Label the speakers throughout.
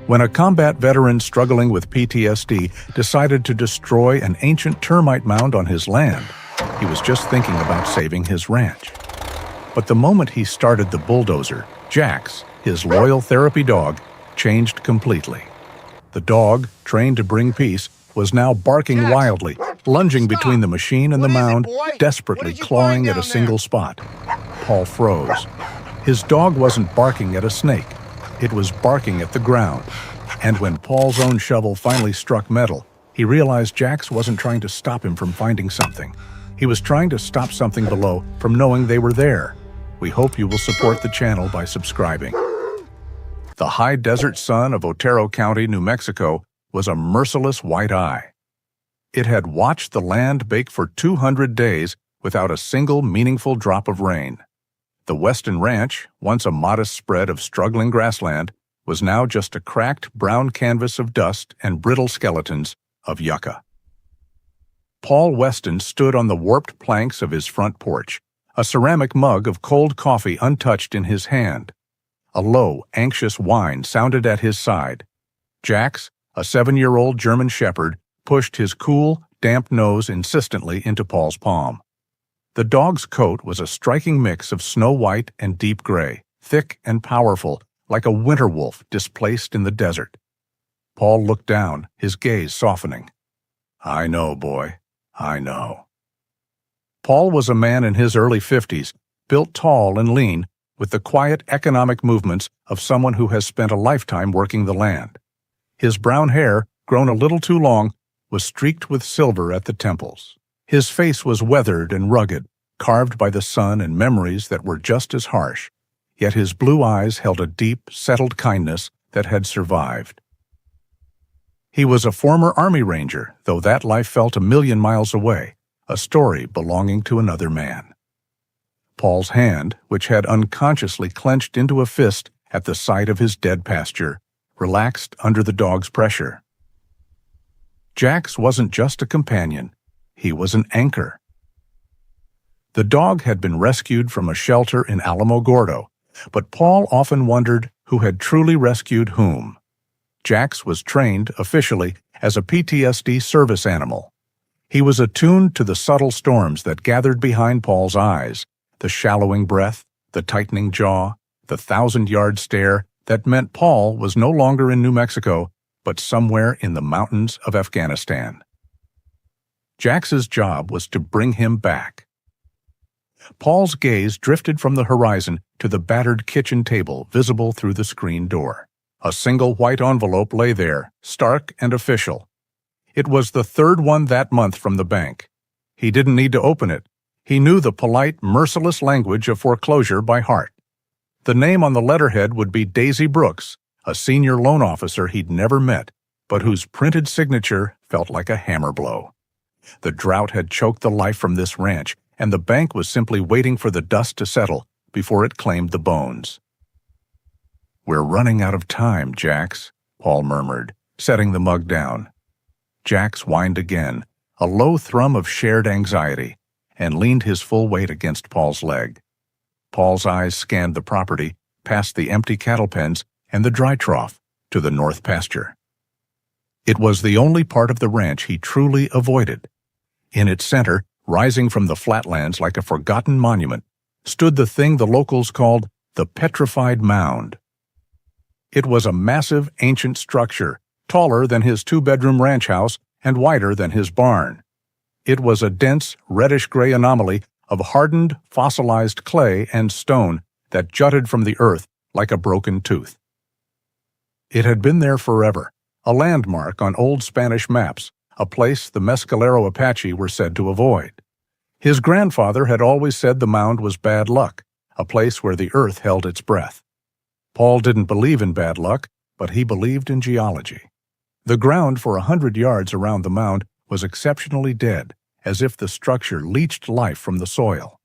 Speaker 1: When a combat veteran struggling with PTSD decided to destroy an ancient termite mound on his land, he was just thinking about saving his ranch. But the moment he started the bulldozer, Jax, his loyal therapy dog, changed completely. The dog, trained to bring peace, was now barking wildly, lunging between the machine and the mound, desperately clawing at a single spot. Paul froze. His dog wasn't barking at a snake. It was barking at the ground. And when Paul's own shovel finally struck metal, he realized Jax wasn't trying to stop him from finding something. He was trying to stop something below from knowing they were there. We hope you will support the channel by subscribing. The high desert sun of Otero County, New Mexico, was a merciless white eye. It had watched the land bake for 200 days without a single meaningful drop of rain. The Weston Ranch, once a modest spread of struggling grassland, was now just a cracked brown canvas of dust and brittle skeletons of yucca. Paul Weston stood on the warped planks of his front porch, a ceramic mug of cold coffee untouched in his hand. A low, anxious whine sounded at his side. Jax, a 7-year-old German shepherd, pushed his cool, damp nose insistently into Paul's palm. The dog's coat was a striking mix of snow-white and deep gray, thick and powerful, like a winter wolf displaced in the desert. Paul looked down, his gaze softening. "I know, boy. I know." Paul was a man in his early 50s, built tall and lean, with the quiet economic movements of someone who has spent a lifetime working the land. His brown hair, grown a little too long, was streaked with silver at the temples. His face was weathered and rugged, carved by the sun and memories that were just as harsh, yet his blue eyes held a deep, settled kindness that had survived. He was a former Army Ranger, though that life felt a million miles away, a story belonging to another man. Paul's hand, which had unconsciously clenched into a fist at the sight of his dead pasture, relaxed under the dog's pressure. Jax wasn't just a companion. He was an anchor. The dog had been rescued from a shelter in Alamogordo, but Paul often wondered who had truly rescued whom. Jax was trained, officially, as a PTSD service animal. He was attuned to the subtle storms that gathered behind Paul's eyes, the shallowing breath, the tightening jaw, the 1,000-yard stare that meant Paul was no longer in New Mexico, but somewhere in the mountains of Afghanistan. Jax's job was to bring him back. Paul's gaze drifted from the horizon to the battered kitchen table visible through the screen door. A single white envelope lay there, stark and official. It was the third one that month from the bank. He didn't need to open it. He knew the polite, merciless language of foreclosure by heart. The name on the letterhead would be Daisy Brooks, a senior loan officer he'd never met, but whose printed signature felt like a hammer blow. The drought had choked the life from this ranch, and the bank was simply waiting for the dust to settle before it claimed the bones. "We're running out of time, Jax," Paul murmured, setting the mug down. Jax whined again, a low thrum of shared anxiety, and leaned his full weight against Paul's leg. Paul's eyes scanned the property, past the empty cattle pens and the dry trough, to the north pasture. It was the only part of the ranch he truly avoided. In its center, rising from the flatlands like a forgotten monument, stood the thing the locals called the Petrified Mound. It was a massive, ancient structure, taller than his 2-bedroom ranch house and wider than his barn. It was a dense, reddish-gray anomaly of hardened, fossilized clay and stone that jutted from the earth like a broken tooth. It had been there forever, a landmark on old Spanish maps, a place the Mescalero Apache were said to avoid. His grandfather had always said the mound was bad luck, a place where the earth held its breath. Paul didn't believe in bad luck, but he believed in geology. The ground for 100 yards around the mound was exceptionally dead, as if the structure leached life from the soil.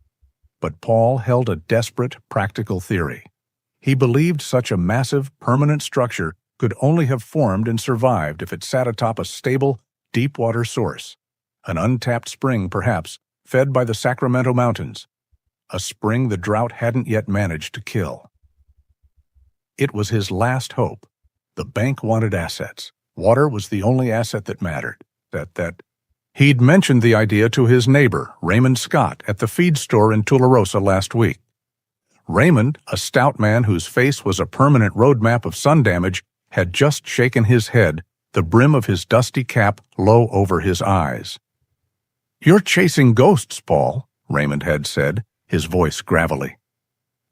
Speaker 1: But Paul held a desperate, practical theory. He believed such a massive, permanent structure could only have formed and survived if it sat atop a stable, deep-water source. An untapped spring, perhaps, fed by the Sacramento Mountains. A spring the drought hadn't yet managed to kill. It was his last hope. The bank wanted assets. Water was the only asset that mattered. He'd mentioned the idea to his neighbor, Raymond Scott, at the feed store in Tularosa last week. Raymond, a stout man whose face was a permanent road map of sun damage, had just shaken his head, the brim of his dusty cap low over his eyes. "You're chasing ghosts, Paul," Raymond had said, his voice gravelly.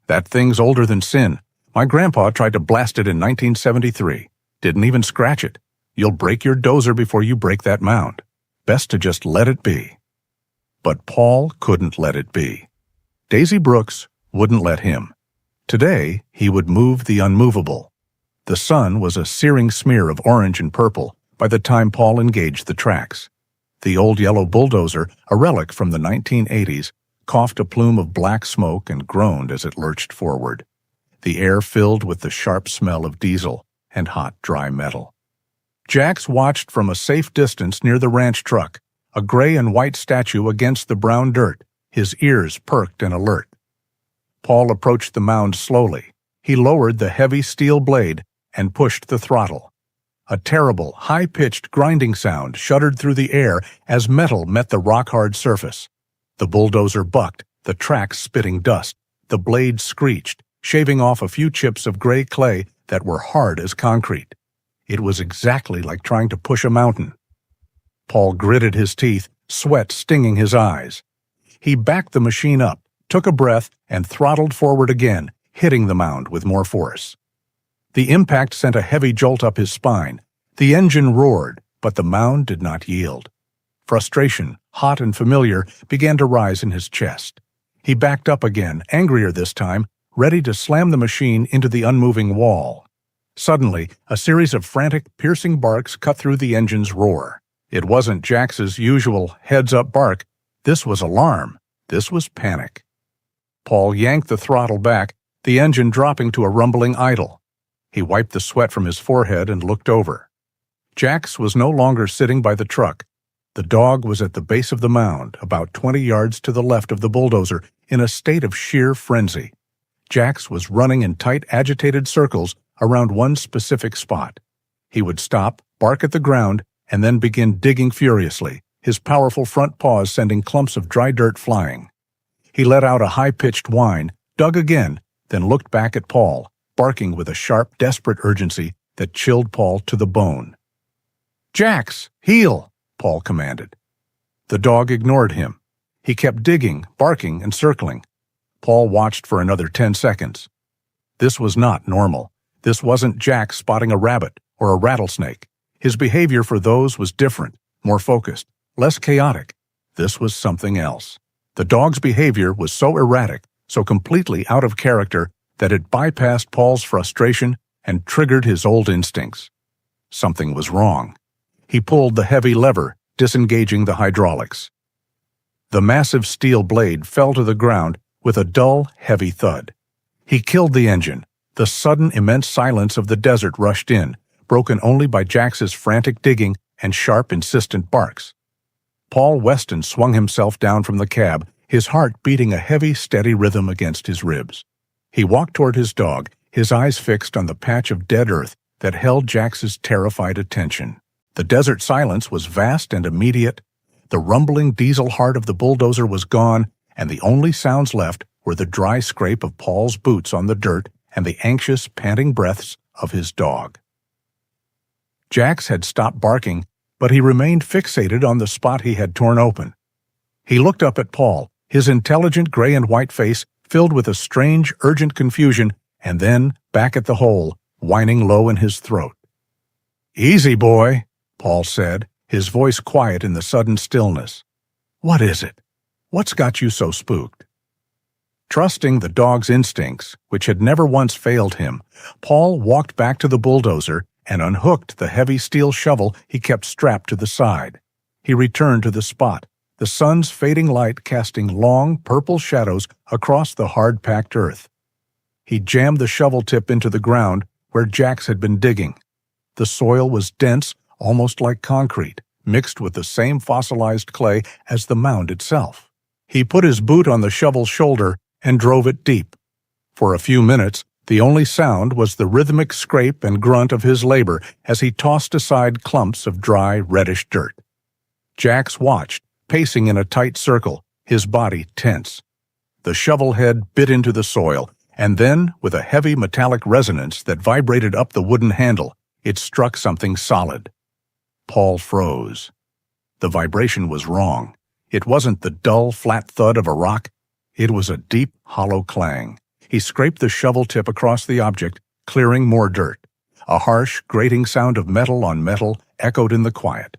Speaker 1: "That thing's older than sin. My grandpa tried to blast it in 1973. Didn't even scratch it. You'll break your dozer before you break that mound. Best to just let it be." But Paul couldn't let it be. Daisy Brooks wouldn't let him. Today, he would move the unmovable. The sun was a searing smear of orange and purple by the time Paul engaged the tracks. The old yellow bulldozer, a relic from the 1980s, coughed a plume of black smoke and groaned as it lurched forward. The air filled with the sharp smell of diesel and hot, dry metal. Jax watched from a safe distance near the ranch truck, a gray and white statue against the brown dirt, his ears perked and alert. Paul approached the mound slowly. He lowered the heavy steel blade and pushed the throttle. A terrible, high-pitched grinding sound shuddered through the air as metal met the rock-hard surface. The bulldozer bucked, the tracks spitting dust. The blade screeched, shaving off a few chips of gray clay that were hard as concrete. It was exactly like trying to push a mountain. Paul gritted his teeth, sweat stinging his eyes. He backed the machine up, took a breath, and throttled forward again, hitting the mound with more force. The impact sent a heavy jolt up his spine. The engine roared, but the mound did not yield. Frustration, hot and familiar, began to rise in his chest. He backed up again, angrier this time, ready to slam the machine into the unmoving wall. Suddenly, a series of frantic, piercing barks cut through the engine's roar. It wasn't Jax's usual heads-up bark. This was alarm. This was panic. Paul yanked the throttle back, the engine dropping to a rumbling idle. He wiped the sweat from his forehead and looked over. Jax was no longer sitting by the truck. The dog was at the base of the mound, about 20 yards to the left of the bulldozer, in a state of sheer frenzy. Jax was running in tight, agitated circles around one specific spot. He would stop, bark at the ground, and then begin digging furiously, his powerful front paws sending clumps of dry dirt flying. He let out a high-pitched whine, dug again, then looked back at Paul, barking with a sharp, desperate urgency that chilled Paul to the bone. "Jax, heel!" Paul commanded. The dog ignored him. He kept digging, barking, and circling. Paul watched for another 10 seconds. This was not normal. This wasn't Jax spotting a rabbit or a rattlesnake. His behavior for those was different, more focused, less chaotic. This was something else. The dog's behavior was so erratic, so completely out of character, that it bypassed Paul's frustration and triggered his old instincts. Something was wrong. He pulled the heavy lever, disengaging the hydraulics. The massive steel blade fell to the ground with a dull, heavy thud. He killed the engine. The sudden, immense silence of the desert rushed in, broken only by Jax's frantic digging and sharp, insistent barks. Paul Weston swung himself down from the cab, his heart beating a heavy, steady rhythm against his ribs. He walked toward his dog, his eyes fixed on the patch of dead earth that held Jax's terrified attention. The desert silence was vast and immediate. The rumbling diesel heart of the bulldozer was gone, and the only sounds left were the dry scrape of Paul's boots on the dirt and the anxious, panting breaths of his dog. Jax had stopped barking, but he remained fixated on the spot he had torn open. He looked up at Paul, his intelligent gray and white face filled with a strange, urgent confusion, and then back at the hole, whining low in his throat. "Easy, boy," Paul said, his voice quiet in the sudden stillness. "What is it? What's got you so spooked?" Trusting the dog's instincts, which had never once failed him, Paul walked back to the bulldozer and unhooked the heavy steel shovel he kept strapped to the side. He returned to the spot, the sun's fading light casting long, purple shadows across the hard-packed earth. He jammed the shovel tip into the ground where Jax had been digging. The soil was dense, almost like concrete, mixed with the same fossilized clay as the mound itself. He put his boot on the shovel's shoulder and drove it deep. For a few minutes, The only sound was the rhythmic scrape and grunt of his labor as he tossed aside clumps of dry, reddish dirt. Jax watched, pacing in a tight circle, his body tense. The shovel head bit into the soil, and then, with a heavy metallic resonance that vibrated up the wooden handle, it struck something solid. Paul froze. The vibration was wrong. It wasn't the dull, flat thud of a rock. It was a deep, hollow clang. He scraped the shovel tip across the object, clearing more dirt. A harsh, grating sound of metal on metal echoed in the quiet.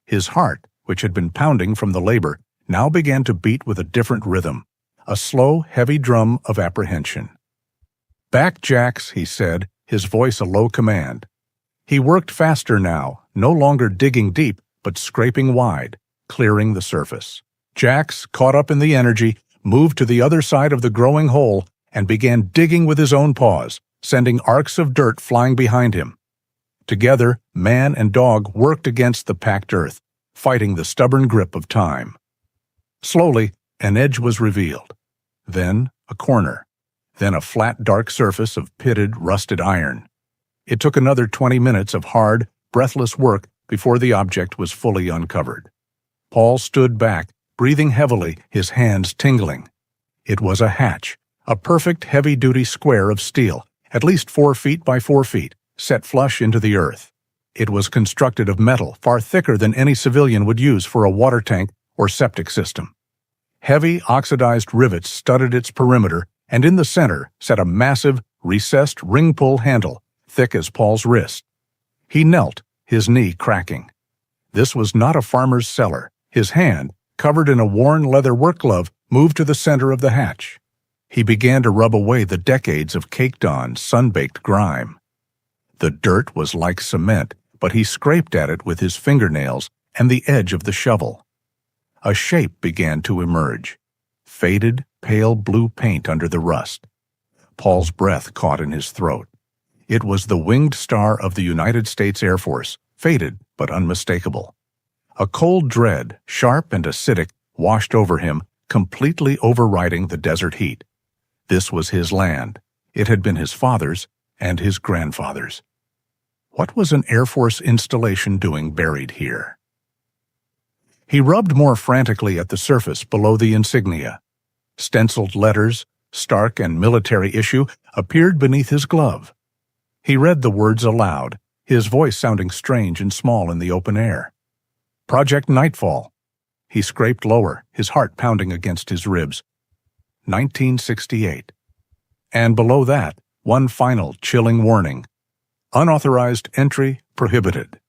Speaker 1: His heart, which had been pounding from the labor, now began to beat with a different rhythm, a slow, heavy drum of apprehension. "Back, Jax," he said, his voice a low command. He worked faster now, no longer digging deep, but scraping wide, clearing the surface. Jax, caught up in the energy, moved to the other side of the growing hole and began digging with his own paws, sending arcs of dirt flying behind him. Together, man and dog worked against the packed earth, fighting the stubborn grip of time. Slowly, an edge was revealed. Then, a corner. Then a flat, dark surface of pitted, rusted iron. It took another 20 minutes of hard, breathless work before the object was fully uncovered. Paul stood back, breathing heavily, his hands tingling. It was a hatch, a perfect heavy-duty square of steel, at least 4 feet by 4 feet, set flush into the earth. It was constructed of metal far thicker than any civilian would use for a water tank or septic system. Heavy, oxidized rivets studded its perimeter, and in the center sat a massive, recessed ring-pull handle, thick as Paul's wrist. He knelt, his knee cracking. This was not a farmer's cellar. His hand, covered in a worn leather work glove, moved to the center of the hatch. He began to rub away the decades of caked-on, sun-baked grime. The dirt was like cement, but he scraped at it with his fingernails and the edge of the shovel. A shape began to emerge. Faded, pale blue paint under the rust. Paul's breath caught in his throat. It was the winged star of the United States Air Force, faded but unmistakable. A cold dread, sharp and acidic, washed over him, completely overriding the desert heat. This was his land. It had been his father's and his grandfather's. What was an Air Force installation doing buried here? He rubbed more frantically at the surface below the insignia. Stenciled letters, stark and military issue, appeared beneath his glove. He read the words aloud, his voice sounding strange and small in the open air. Project Nightfall. He scraped lower, his heart pounding against his ribs. 1968. And below that, one final chilling warning. Unauthorized entry prohibited.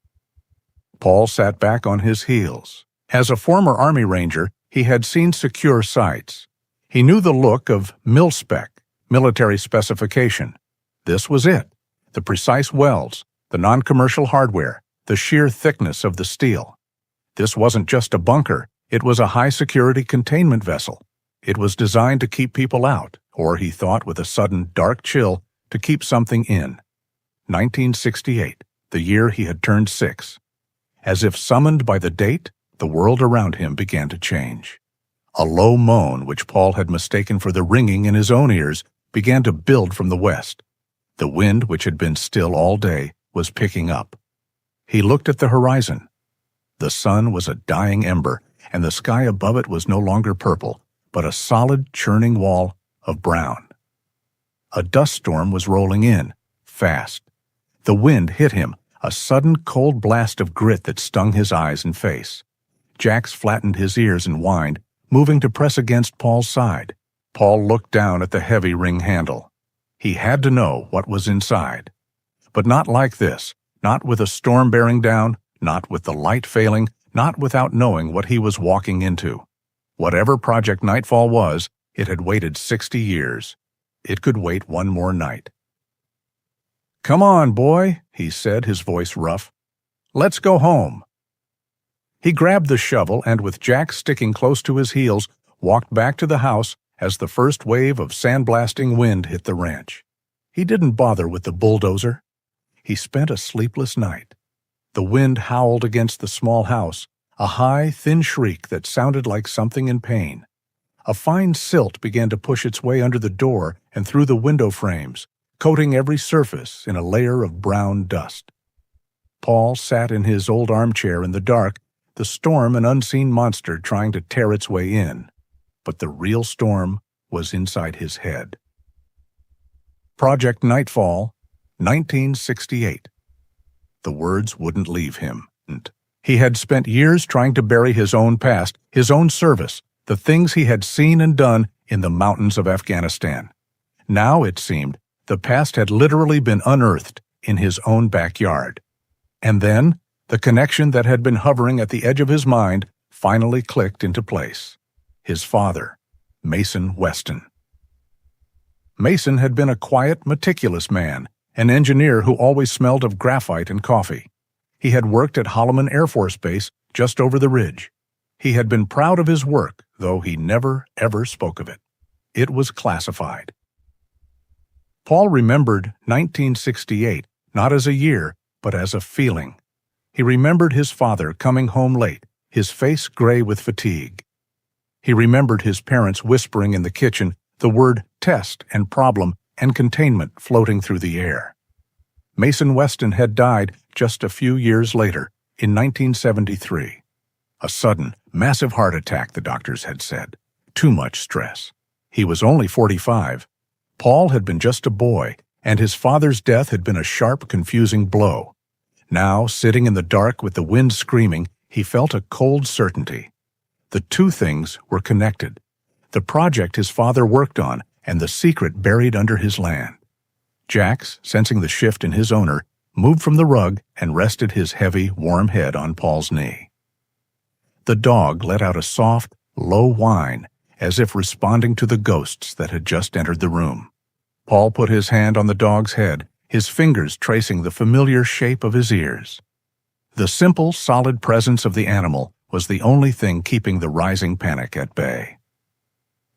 Speaker 1: Paul sat back on his heels. As a former Army Ranger, he had seen secure sites. He knew the look of mil-spec, military specification. This was it. The precise welds, the non-commercial hardware, the sheer thickness of the steel. This wasn't just a bunker. It was a high-security containment vessel. It was designed to keep people out, or, he thought with a sudden dark chill, to keep something in. 1968, the year he had turned 6. As if summoned by the date, the world around him began to change. A low moan, which Paul had mistaken for the ringing in his own ears, began to build from the west. The wind, which had been still all day, was picking up. He looked at the horizon. The sun was a dying ember, and the sky above it was no longer purple, but a solid, churning wall of brown. A dust storm was rolling in, fast. The wind hit him, a sudden cold blast of grit that stung his eyes and face. Jax flattened his ears and whined, moving to press against Paul's side. Paul looked down at the heavy ring handle. He had to know what was inside. But not like this, not with a storm bearing down, not with the light failing, not without knowing what he was walking into. Whatever Project Nightfall was, it had waited 60 years. It could wait one more night. "Come on, boy," he said, his voice rough. "Let's go home." He grabbed the shovel and, with Jax sticking close to his heels, walked back to the house as the first wave of sandblasting wind hit the ranch. He didn't bother with the bulldozer. He spent a sleepless night. The wind howled against the small house, a high, thin shriek that sounded like something in pain. A fine silt began to push its way under the door and through the window frames, coating every surface in a layer of brown dust. Paul sat in his old armchair in the dark, the storm an unseen monster trying to tear its way in. But the real storm was inside his head. Project Nightfall, 1968. The words wouldn't leave him. He had spent years trying to bury his own past, his own service, the things he had seen and done in the mountains of Afghanistan. Now, it seemed, the past had literally been unearthed in his own backyard. And then, the connection that had been hovering at the edge of his mind finally clicked into place. His father, Mason Weston. Mason had been a quiet, meticulous man, an engineer who always smelled of graphite and coffee. He had worked at Holloman Air Force Base just over the ridge. He had been proud of his work, though he never, ever spoke of it. It was classified. Paul remembered 1968, not as a year, but as a feeling. He remembered his father coming home late, his face gray with fatigue. He remembered his parents whispering in the kitchen, the word test and problem and containment floating through the air. Mason Weston had died just a few years later, in 1973. A sudden, massive heart attack, the doctors had said. Too much stress. He was only 45. Paul had been just a boy, and his father's death had been a sharp, confusing blow. Now, sitting in the dark with the wind screaming, he felt a cold certainty. The two things were connected. The project his father worked on and the secret buried under his land. Jax, sensing the shift in his owner, moved from the rug and rested his heavy, warm head on Paul's knee. The dog let out a soft, low whine, as if responding to the ghosts that had just entered the room. Paul put his hand on the dog's head, his fingers tracing the familiar shape of his ears. The simple, solid presence of the animal was the only thing keeping the rising panic at bay.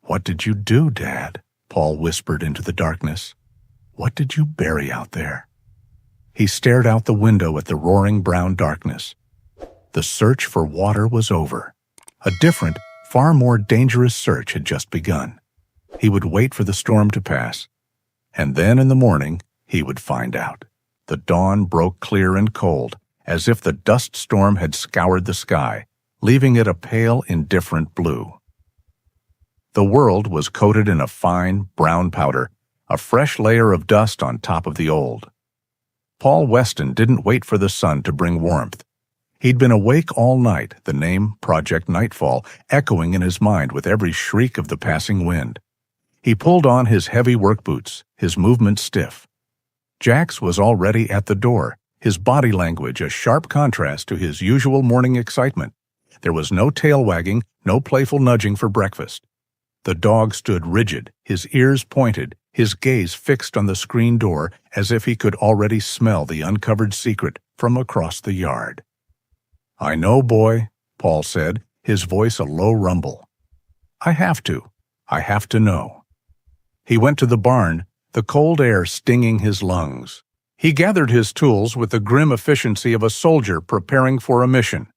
Speaker 1: "What did you do, Dad?" Paul whispered into the darkness. "What did you bury out there?" He stared out the window at the roaring brown darkness. The search for water was over. A different, far more dangerous search had just begun. He would wait for the storm to pass, and then in the morning he would find out. The dawn broke clear and cold, as if the dust storm had scoured the sky, leaving it a pale, indifferent blue. The world was coated in a fine, brown powder, a fresh layer of dust on top of the old. Paul Weston didn't wait for the sun to bring warmth. He'd been awake all night, the name Project Nightfall echoing in his mind with every shriek of the passing wind. He pulled on his heavy work boots, his movements stiff. Jax was already at the door, his body language a sharp contrast to his usual morning excitement. There was no tail wagging, no playful nudging for breakfast. The dog stood rigid, his ears pointed, his gaze fixed on the screen door as if he could already smell the uncovered secret from across the yard. "I know, boy," Paul said, his voice a low rumble. I have to know." He went to the barn, the cold air stinging his lungs. He gathered his tools with the grim efficiency of a soldier preparing for a mission.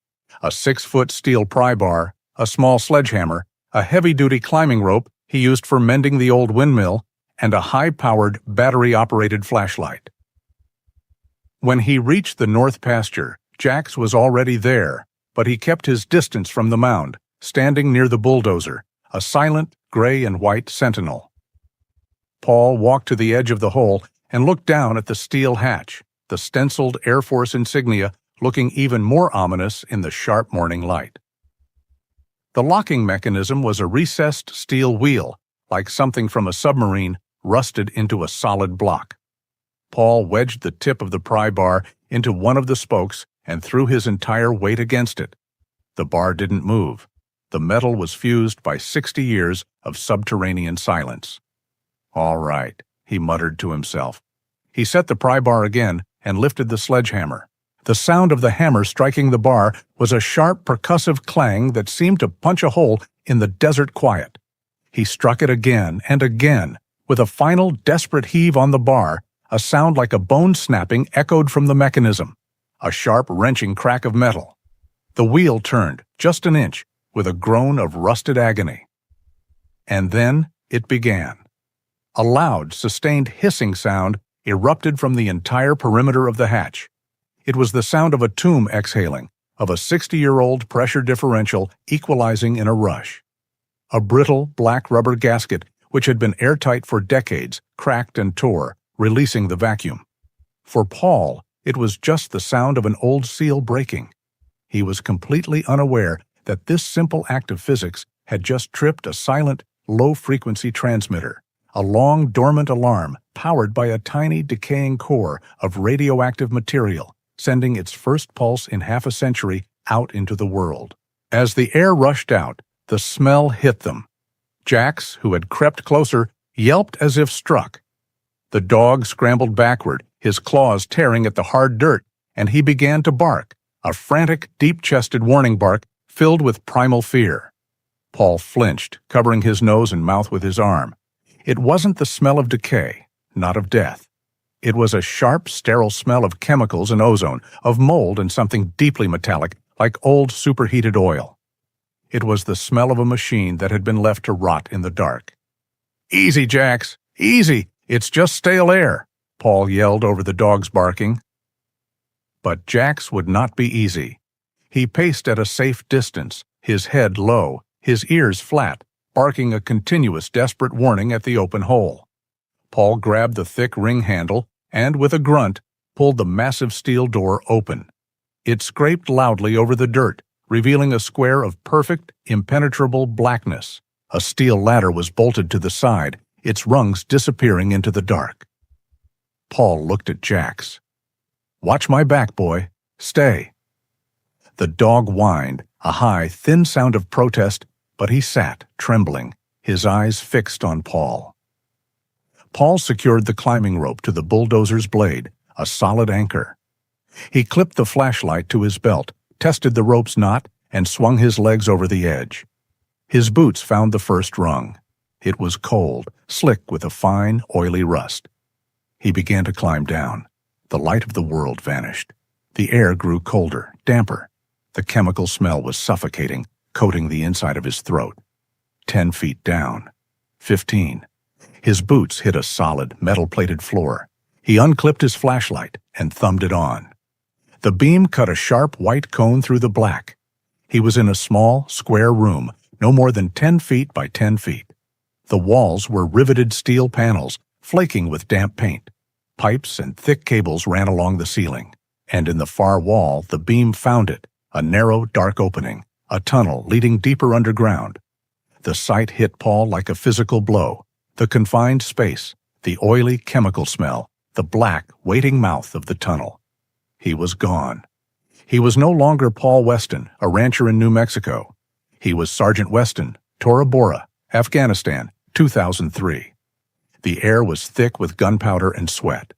Speaker 1: A 6-foot steel pry bar, a small sledgehammer, a heavy-duty climbing rope he used for mending the old windmill, and a high-powered, battery-operated flashlight. When he reached the north pasture, Jax was already there, but he kept his distance from the mound, standing near the bulldozer, a silent, gray and white sentinel. Paul walked to the edge of the hole and looked down at the steel hatch, the stenciled Air Force insignia looking even more ominous in the sharp morning light. The locking mechanism was a recessed steel wheel, like something from a submarine rusted into a solid block. Paul wedged the tip of the pry bar into one of the spokes and threw his entire weight against it. The bar didn't move. The metal was fused by 60 years of subterranean silence. "All right," he muttered to himself. He set the pry bar again and lifted the sledgehammer. The sound of the hammer striking the bar was a sharp, percussive clang that seemed to punch a hole in the desert quiet. He struck it again and again. With a final, desperate heave on the bar, a sound like a bone snapping echoed from the mechanism. A sharp, wrenching crack of metal. The wheel turned, just an inch, with a groan of rusted agony. And then it began. A loud, sustained hissing sound erupted from the entire perimeter of the hatch. It was the sound of a tomb exhaling, of a 60-year-old pressure differential equalizing in a rush. A brittle, black rubber gasket, which had been airtight for decades, cracked and tore, releasing the vacuum. For Paul, it was just the sound of an old seal breaking. He was completely unaware that this simple act of physics had just tripped a silent, low-frequency transmitter, a long, dormant alarm powered by a tiny, decaying core of radioactive material, sending its first pulse in half a century out into the world. As the air rushed out, the smell hit them. Jax, who had crept closer, yelped as if struck. The dog scrambled backward, his claws tearing at the hard dirt, and he began to bark, a frantic, deep-chested warning bark filled with primal fear. Paul flinched, covering his nose and mouth with his arm. It wasn't the smell of decay, not of death. It was a sharp, sterile smell of chemicals and ozone, of mold and something deeply metallic, like old superheated oil. It was the smell of a machine that had been left to rot in the dark. "Easy, Jax! Easy! It's just stale air!" Paul yelled over the dog's barking. But Jax would not be easy. He paced at a safe distance, his head low, his ears flat, barking a continuous, desperate warning at the open hole. Paul grabbed the thick ring handle and, with a grunt, pulled the massive steel door open. It scraped loudly over the dirt, revealing a square of perfect, impenetrable blackness. A steel ladder was bolted to the side, its rungs disappearing into the dark. Paul looked at Jax. "Watch my back, boy. Stay." The dog whined, a high, thin sound of protest, but he sat, trembling, his eyes fixed on Paul. Paul secured the climbing rope to the bulldozer's blade, a solid anchor. He clipped the flashlight to his belt, tested the rope's knot, and swung his legs over the edge. His boots found the first rung. It was cold, slick with a fine, oily rust. He began to climb down. The light of the world vanished. The air grew colder, damper. The chemical smell was suffocating, coating the inside of his throat. 10 feet down. 15. His boots hit a solid, metal-plated floor. He unclipped his flashlight and thumbed it on. The beam cut a sharp white cone through the black. He was in a small, square room, no more than 10 feet by 10 feet. The walls were riveted steel panels, flaking with damp paint. Pipes and thick cables ran along the ceiling, and in the far wall the beam found it, a narrow, dark opening, a tunnel leading deeper underground. The sight hit Paul like a physical blow. The confined space, the oily chemical smell, the black, waiting mouth of the tunnel. He was gone. He was no longer Paul Weston, a rancher in New Mexico. He was Sergeant Weston, Tora Bora, Afghanistan, 2003. The air was thick with gunpowder and sweat.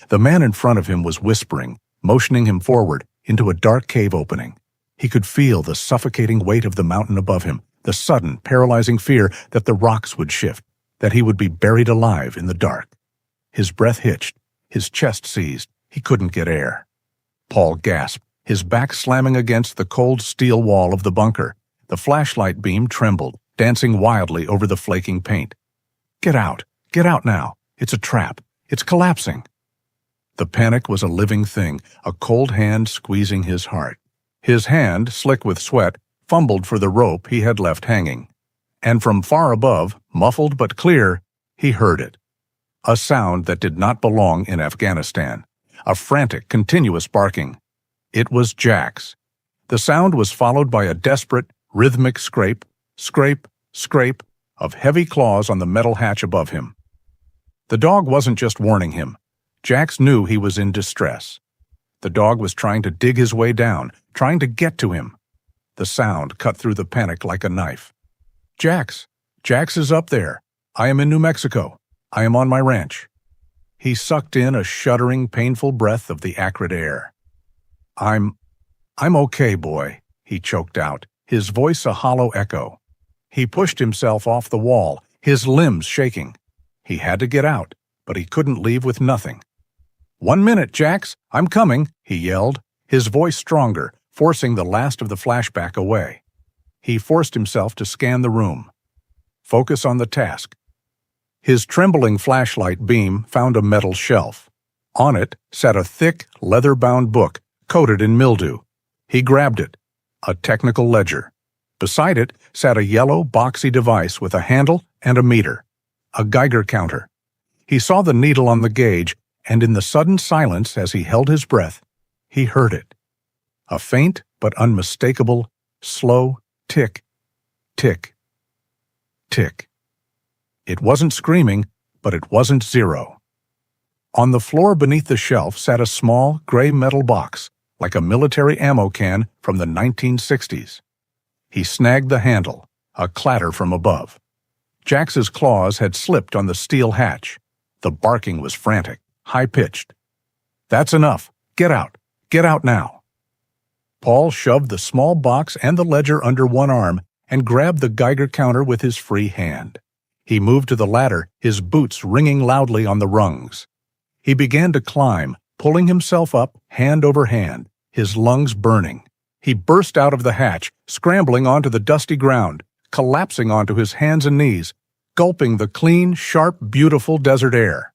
Speaker 1: The man in front of him was whispering, motioning him forward into a dark cave opening. He could feel the suffocating weight of the mountain above him, the sudden, paralyzing fear that the rocks would shift, that he would be buried alive in the dark. His breath hitched, his chest seized, he couldn't get air. Paul gasped, his back slamming against the cold steel wall of the bunker. The flashlight beam trembled, dancing wildly over the flaking paint. Get out now. It's a trap. It's collapsing." The panic was a living thing, a cold hand squeezing his heart. His hand, slick with sweat, fumbled for the rope he had left hanging. And from far above, muffled but clear, he heard it. A sound that did not belong in Afghanistan. A frantic, continuous barking. It was Jax. The sound was followed by a desperate, rhythmic scrape, scrape, scrape of heavy claws on the metal hatch above him. The dog wasn't just warning him. Jax knew he was in distress. The dog was trying to dig his way down, trying to get to him. The sound cut through the panic like a knife. Jax is up there. I am in New Mexico. I am on my ranch." He sucked in a shuddering, painful breath of the acrid air. I'm okay, boy," he choked out, his voice a hollow echo. He pushed himself off the wall, his limbs shaking. He had to get out, but he couldn't leave with nothing. "1 minute, Jax, I'm coming," he yelled, his voice stronger, forcing the last of the flashback away. He forced himself to scan the room. Focus on the task. His trembling flashlight beam found a metal shelf. On it sat a thick, leather-bound book coated in mildew. He grabbed it. A technical ledger. Beside it sat a yellow, boxy device with a handle and a meter. A Geiger counter. He saw the needle on the gauge, and in the sudden silence as he held his breath, he heard it. A faint but unmistakable, slow tick, tick, tick. It wasn't screaming, but it wasn't zero. On the floor beneath the shelf sat a small, gray metal box, like a military ammo can from the 1960s. He snagged the handle, a clatter from above. Jax's claws had slipped on the steel hatch. The barking was frantic, high-pitched. "That's enough. Get out. Get out now." Paul shoved the small box and the ledger under one arm and grabbed the Geiger counter with his free hand. He moved to the ladder, his boots ringing loudly on the rungs. He began to climb, pulling himself up hand over hand, his lungs burning. He burst out of the hatch, scrambling onto the dusty ground, collapsing onto his hands and knees, gulping the clean, sharp, beautiful desert air.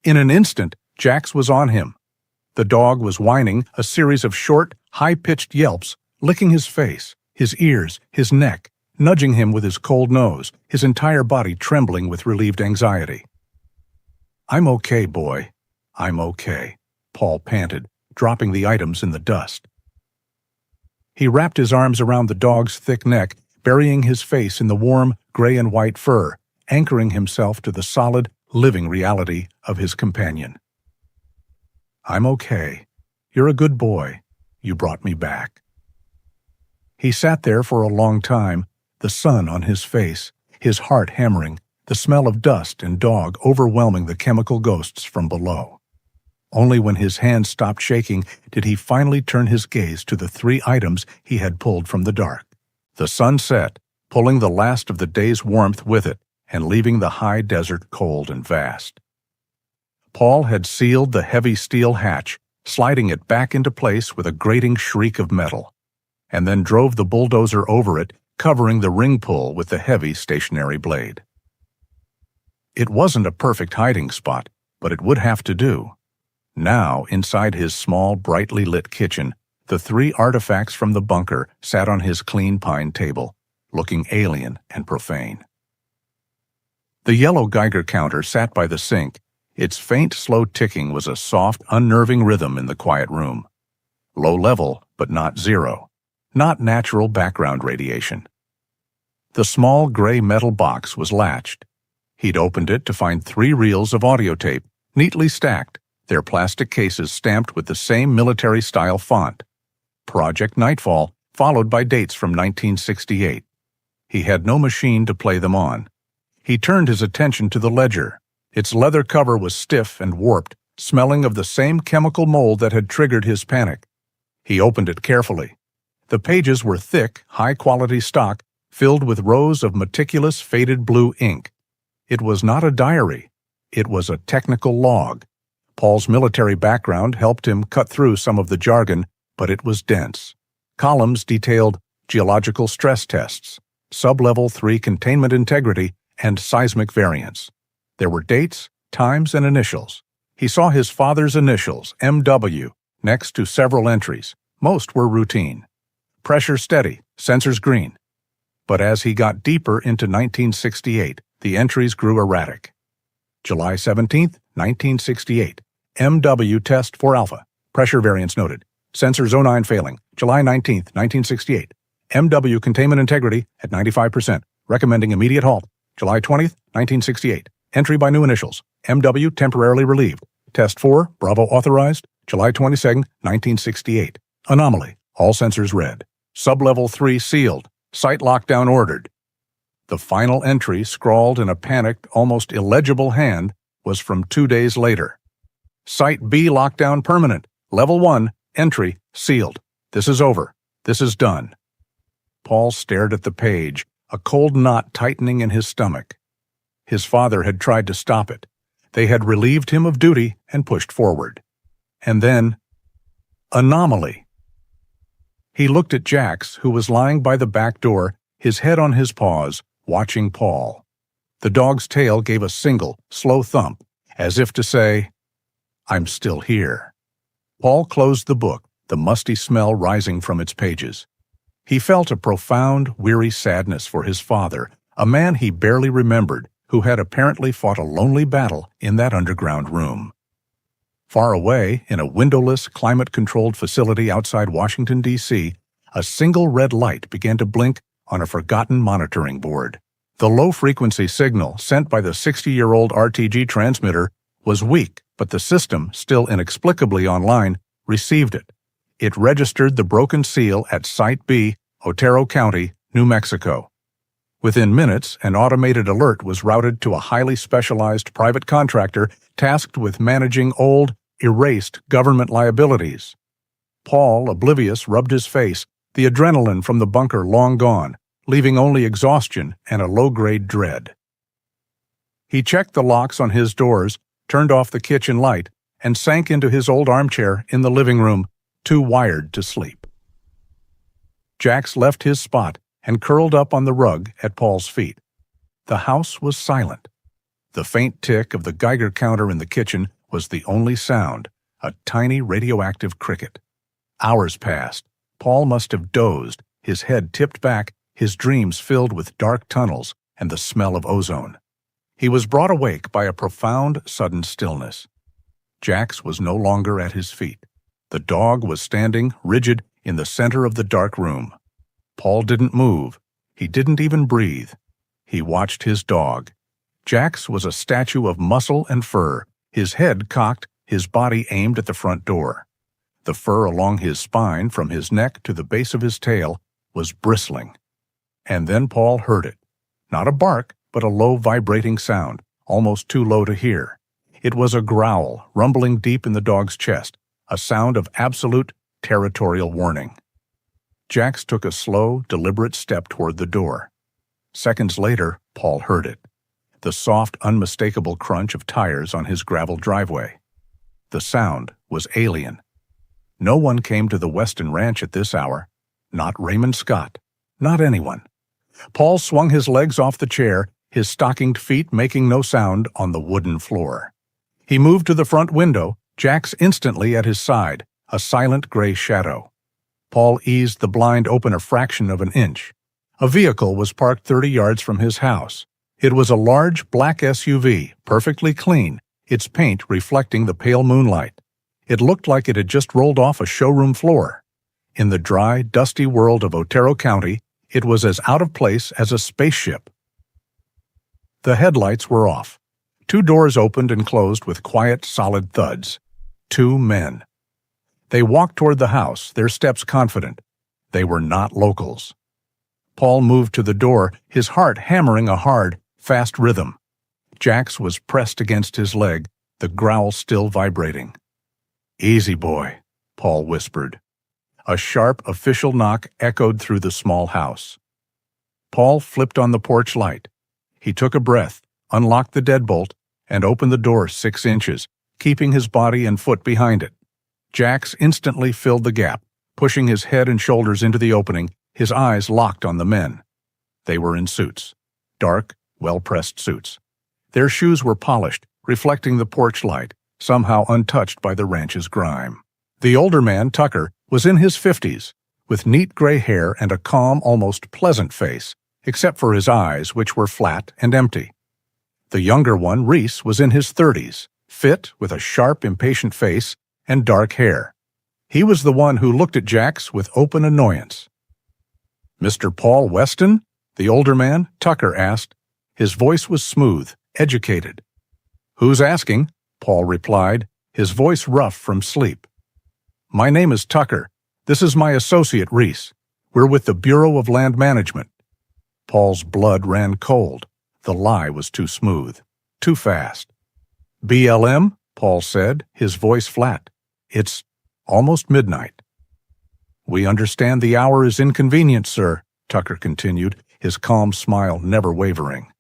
Speaker 1: In an instant, Jax was on him. The dog was whining a series of short, high-pitched yelps, licking his face, his ears, his neck, nudging him with his cold nose, his entire body trembling with relieved anxiety. "I'm okay, boy. I'm okay," Paul panted, dropping the items in the dust. He wrapped his arms around the dog's thick neck, burying his face in the warm, gray and white fur, anchoring himself to the solid, living reality of his companion. "I'm okay. You're a good boy. You brought me back." He sat there for a long time, the sun on his face, his heart hammering, the smell of dust and dog overwhelming the chemical ghosts from below. Only when his hands stopped shaking did he finally turn his gaze to the three items he had pulled from the dark. The sun set, pulling the last of the day's warmth with it and leaving the high desert cold and vast. Paul had sealed the heavy steel hatch, sliding it back into place with a grating shriek of metal, and then drove the bulldozer over it, covering the ring pull with the heavy stationary blade. It wasn't a perfect hiding spot, but it would have to do. Now, inside his small, brightly lit kitchen, the three artifacts from the bunker sat on his clean pine table, looking alien and profane. The yellow Geiger counter sat by the sink. Its faint, slow ticking was a soft, unnerving rhythm in the quiet room. Low level, but not zero. Not natural background radiation. The small gray metal box was latched. He'd opened it to find 3 reels of audio tape, neatly stacked, their plastic cases stamped with the same military-style font. Project Nightfall, followed by dates from 1968. He had no machine to play them on. He turned his attention to the ledger. Its leather cover was stiff and warped, smelling of the same chemical mold that had triggered his panic. He opened it carefully. The pages were thick, high-quality stock, filled with rows of meticulous, faded blue ink. It was not a diary. It was a technical log. Paul's military background helped him cut through some of the jargon, but it was dense. Columns detailed geological stress tests, sub-level 3 containment integrity, and seismic variance. There were dates, times, and initials. He saw his father's initials, MW, next to several entries. Most were routine. Pressure steady, sensors green. But as he got deeper into 1968, the entries grew erratic. July 17, 1968. MW test for alpha. Pressure variance noted. Sensor O9 failing. July 19, 1968. MW containment integrity at 95%. Recommending immediate halt. July 20, 1968. Entry by new initials. MW temporarily relieved. Test 4, Bravo authorized. July 22, 1968. Anomaly. All sensors red. Sublevel 3 sealed. Site lockdown ordered. The final entry, scrawled in a panicked, almost illegible hand, was from 2 days later. Site B lockdown permanent. Level 1, entry, sealed. This is over. This is done. Paul stared at the page, a cold knot tightening in his stomach. His father had tried to stop it. They had relieved him of duty and pushed forward. And then, anomaly. He looked at Jax, who was lying by the back door, his head on his paws, watching Paul. The dog's tail gave a single, slow thump, as if to say, "I'm still here." Paul closed the book, the musty smell rising from its pages. He felt a profound, weary sadness for his father, a man he barely remembered, who had apparently fought a lonely battle in that underground room. Far away, in a windowless, climate-controlled facility outside Washington, D.C., a single red light began to blink on a forgotten monitoring board. The low-frequency signal sent by the 60-year-old RTG transmitter was weak, but the system, still inexplicably online, received it. It registered the broken seal at Site B, Otero County, New Mexico. Within minutes, an automated alert was routed to a highly specialized private contractor tasked with managing old, erased government liabilities. Paul, oblivious, rubbed his face, the adrenaline from the bunker long gone, leaving only exhaustion and a low-grade dread. He checked the locks on his doors, turned off the kitchen light, and sank into his old armchair in the living room, too wired to sleep. Jax left his spot and curled up on the rug at Paul's feet. The house was silent. The faint tick of the Geiger counter in the kitchen was the only sound, a tiny radioactive cricket. Hours passed. Paul must have dozed, his head tipped back, his dreams filled with dark tunnels and the smell of ozone. He was brought awake by a profound, sudden stillness. Jax was no longer at his feet. The dog was standing, rigid, in the center of the dark room. Paul didn't move. He didn't even breathe. He watched his dog. Jax was a statue of muscle and fur, his head cocked, his body aimed at the front door. The fur along his spine, from his neck to the base of his tail, was bristling. And then Paul heard it. Not a bark, but a low vibrating sound, almost too low to hear. It was a growl, rumbling deep in the dog's chest, a sound of absolute territorial warning. Jax took a slow, deliberate step toward the door. Seconds later, Paul heard it. The soft, unmistakable crunch of tires on his gravel driveway. The sound was alien. No one came to the Weston Ranch at this hour. Not Raymond Scott. Not anyone. Paul swung his legs off the chair, his stockinged feet making no sound on the wooden floor. He moved to the front window, Jax instantly at his side, a silent gray shadow. Paul eased the blind open a fraction of an inch. A vehicle was parked 30 yards from his house. It was a large black SUV, perfectly clean, its paint reflecting the pale moonlight. It looked like it had just rolled off a showroom floor. In the dry, dusty world of Otero County, it was as out of place as a spaceship. The headlights were off. 2 doors opened and closed with quiet, solid thuds. 2 men. They walked toward the house, their steps confident. They were not locals. Paul moved to the door, his heart hammering a hard, fast rhythm. Jax was pressed against his leg, the growl still vibrating. "Easy, boy," Paul whispered. A sharp, official knock echoed through the small house. Paul flipped on the porch light. He took a breath, unlocked the deadbolt, and opened the door 6 inches, keeping his body and foot behind it. Jax instantly filled the gap, pushing his head and shoulders into the opening, his eyes locked on the men. They were in suits. Dark, well-pressed suits. Their shoes were polished, reflecting the porch light, somehow untouched by the ranch's grime. The older man, Tucker, was in his 50s, with neat gray hair and a calm, almost pleasant face, except for his eyes, which were flat and empty. The younger one, Reese, was in his 30s, fit, with a sharp, impatient face and dark hair. He was the one who looked at Jax with open annoyance. "Mr. Paul Weston?" the older man, Tucker, asked. His voice was smooth, educated. "Who's asking?" Paul replied, his voice rough from sleep. "My name is Tucker. This is my associate, Reese. We're with the Bureau of Land Management." Paul's blood ran cold. The lie was too smooth, too fast. "BLM?" Paul said, his voice flat. "It's almost midnight." "We understand the hour is inconvenient, sir," Tucker continued, his calm smile never wavering.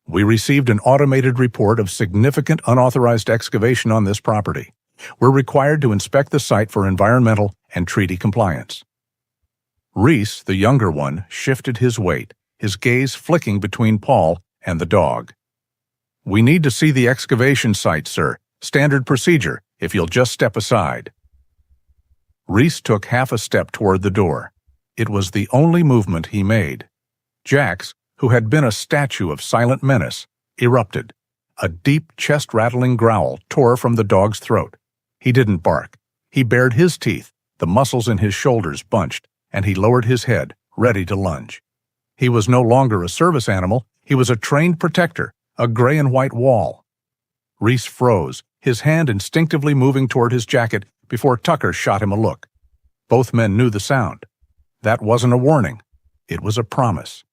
Speaker 1: "We received an automated report of significant unauthorized excavation on this property. We're required to inspect the site for environmental and treaty compliance." Reese, the younger one, shifted his weight, his gaze flicking between Paul and the dog. "We need to see the excavation site, sir. Standard procedure, if you'll just step aside." Reese took half a step toward the door. It was the only movement he made. Jax, who had been a statue of silent menace, erupted. A deep, chest-rattling growl tore from the dog's throat. He didn't bark. He bared his teeth, the muscles in his shoulders bunched, and he lowered his head, ready to lunge. He was no longer a service animal. He was a trained protector, a gray and white wall. Reese froze, his hand instinctively moving toward his jacket before Tucker shot him a look. Both men knew the sound. That wasn't a warning. It was a promise.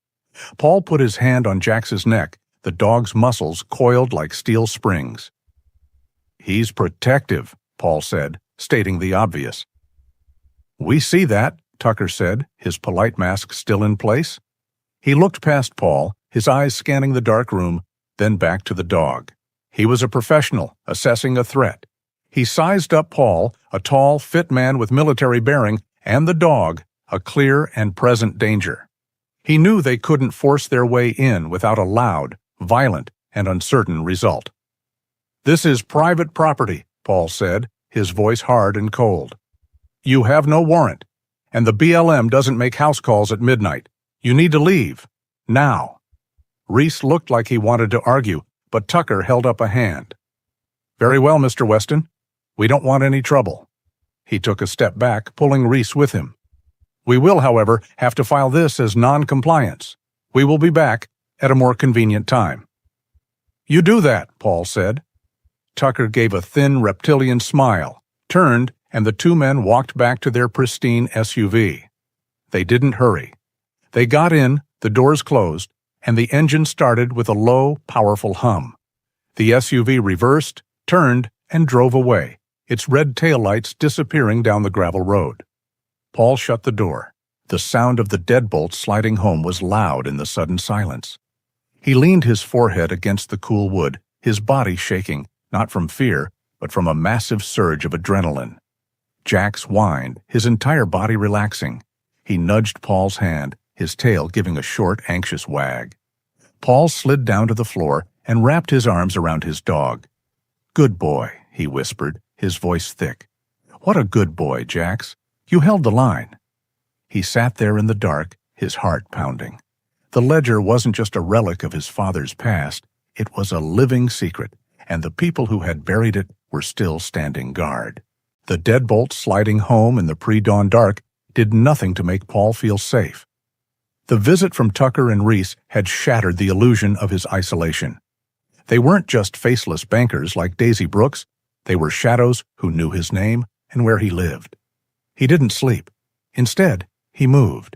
Speaker 1: Paul put his hand on Jax's neck, the dog's muscles coiled like steel springs. "He's protective," Paul said, stating the obvious. "We see that," Tucker said, his polite mask still in place. He looked past Paul, his eyes scanning the dark room, then back to the dog. He was a professional, assessing a threat. He sized up Paul, a tall, fit man with military bearing, and the dog, a clear and present danger. He knew they couldn't force their way in without a loud, violent, and uncertain result. "This is private property," Paul said, his voice hard and cold. "You have no warrant, and the BLM doesn't make house calls at midnight. You need to leave. Now." Reese looked like he wanted to argue, but Tucker held up a hand. "Very well, Mr. Weston. We don't want any trouble." He took a step back, pulling Reese with him. "We will, however, have to file this as non-compliance. We will be back at a more convenient time." "You do that," Paul said. Tucker gave a thin reptilian smile, turned, and the two men walked back to their pristine SUV. They didn't hurry. They got in, the doors closed, and the engine started with a low, powerful hum. The SUV reversed, turned, and drove away, its red taillights disappearing down the gravel road. Paul shut the door. The sound of the deadbolt sliding home was loud in the sudden silence. He leaned his forehead against the cool wood, his body shaking, not from fear, but from a massive surge of adrenaline. Jax whined, his entire body relaxing. He nudged Paul's hand, his tail giving a short, anxious wag. Paul slid down to the floor and wrapped his arms around his dog. "Good boy," he whispered, his voice thick. "What a good boy, Jax. You held the line." He sat there in the dark, his heart pounding. The ledger wasn't just a relic of his father's past, it was a living secret, and the people who had buried it were still standing guard. The deadbolt sliding home in the pre-dawn dark did nothing to make Paul feel safe. The visit from Tucker and Reese had shattered the illusion of his isolation. They weren't just faceless bankers like Daisy Brooks, they were shadows who knew his name and where he lived. He didn't sleep. Instead, he moved.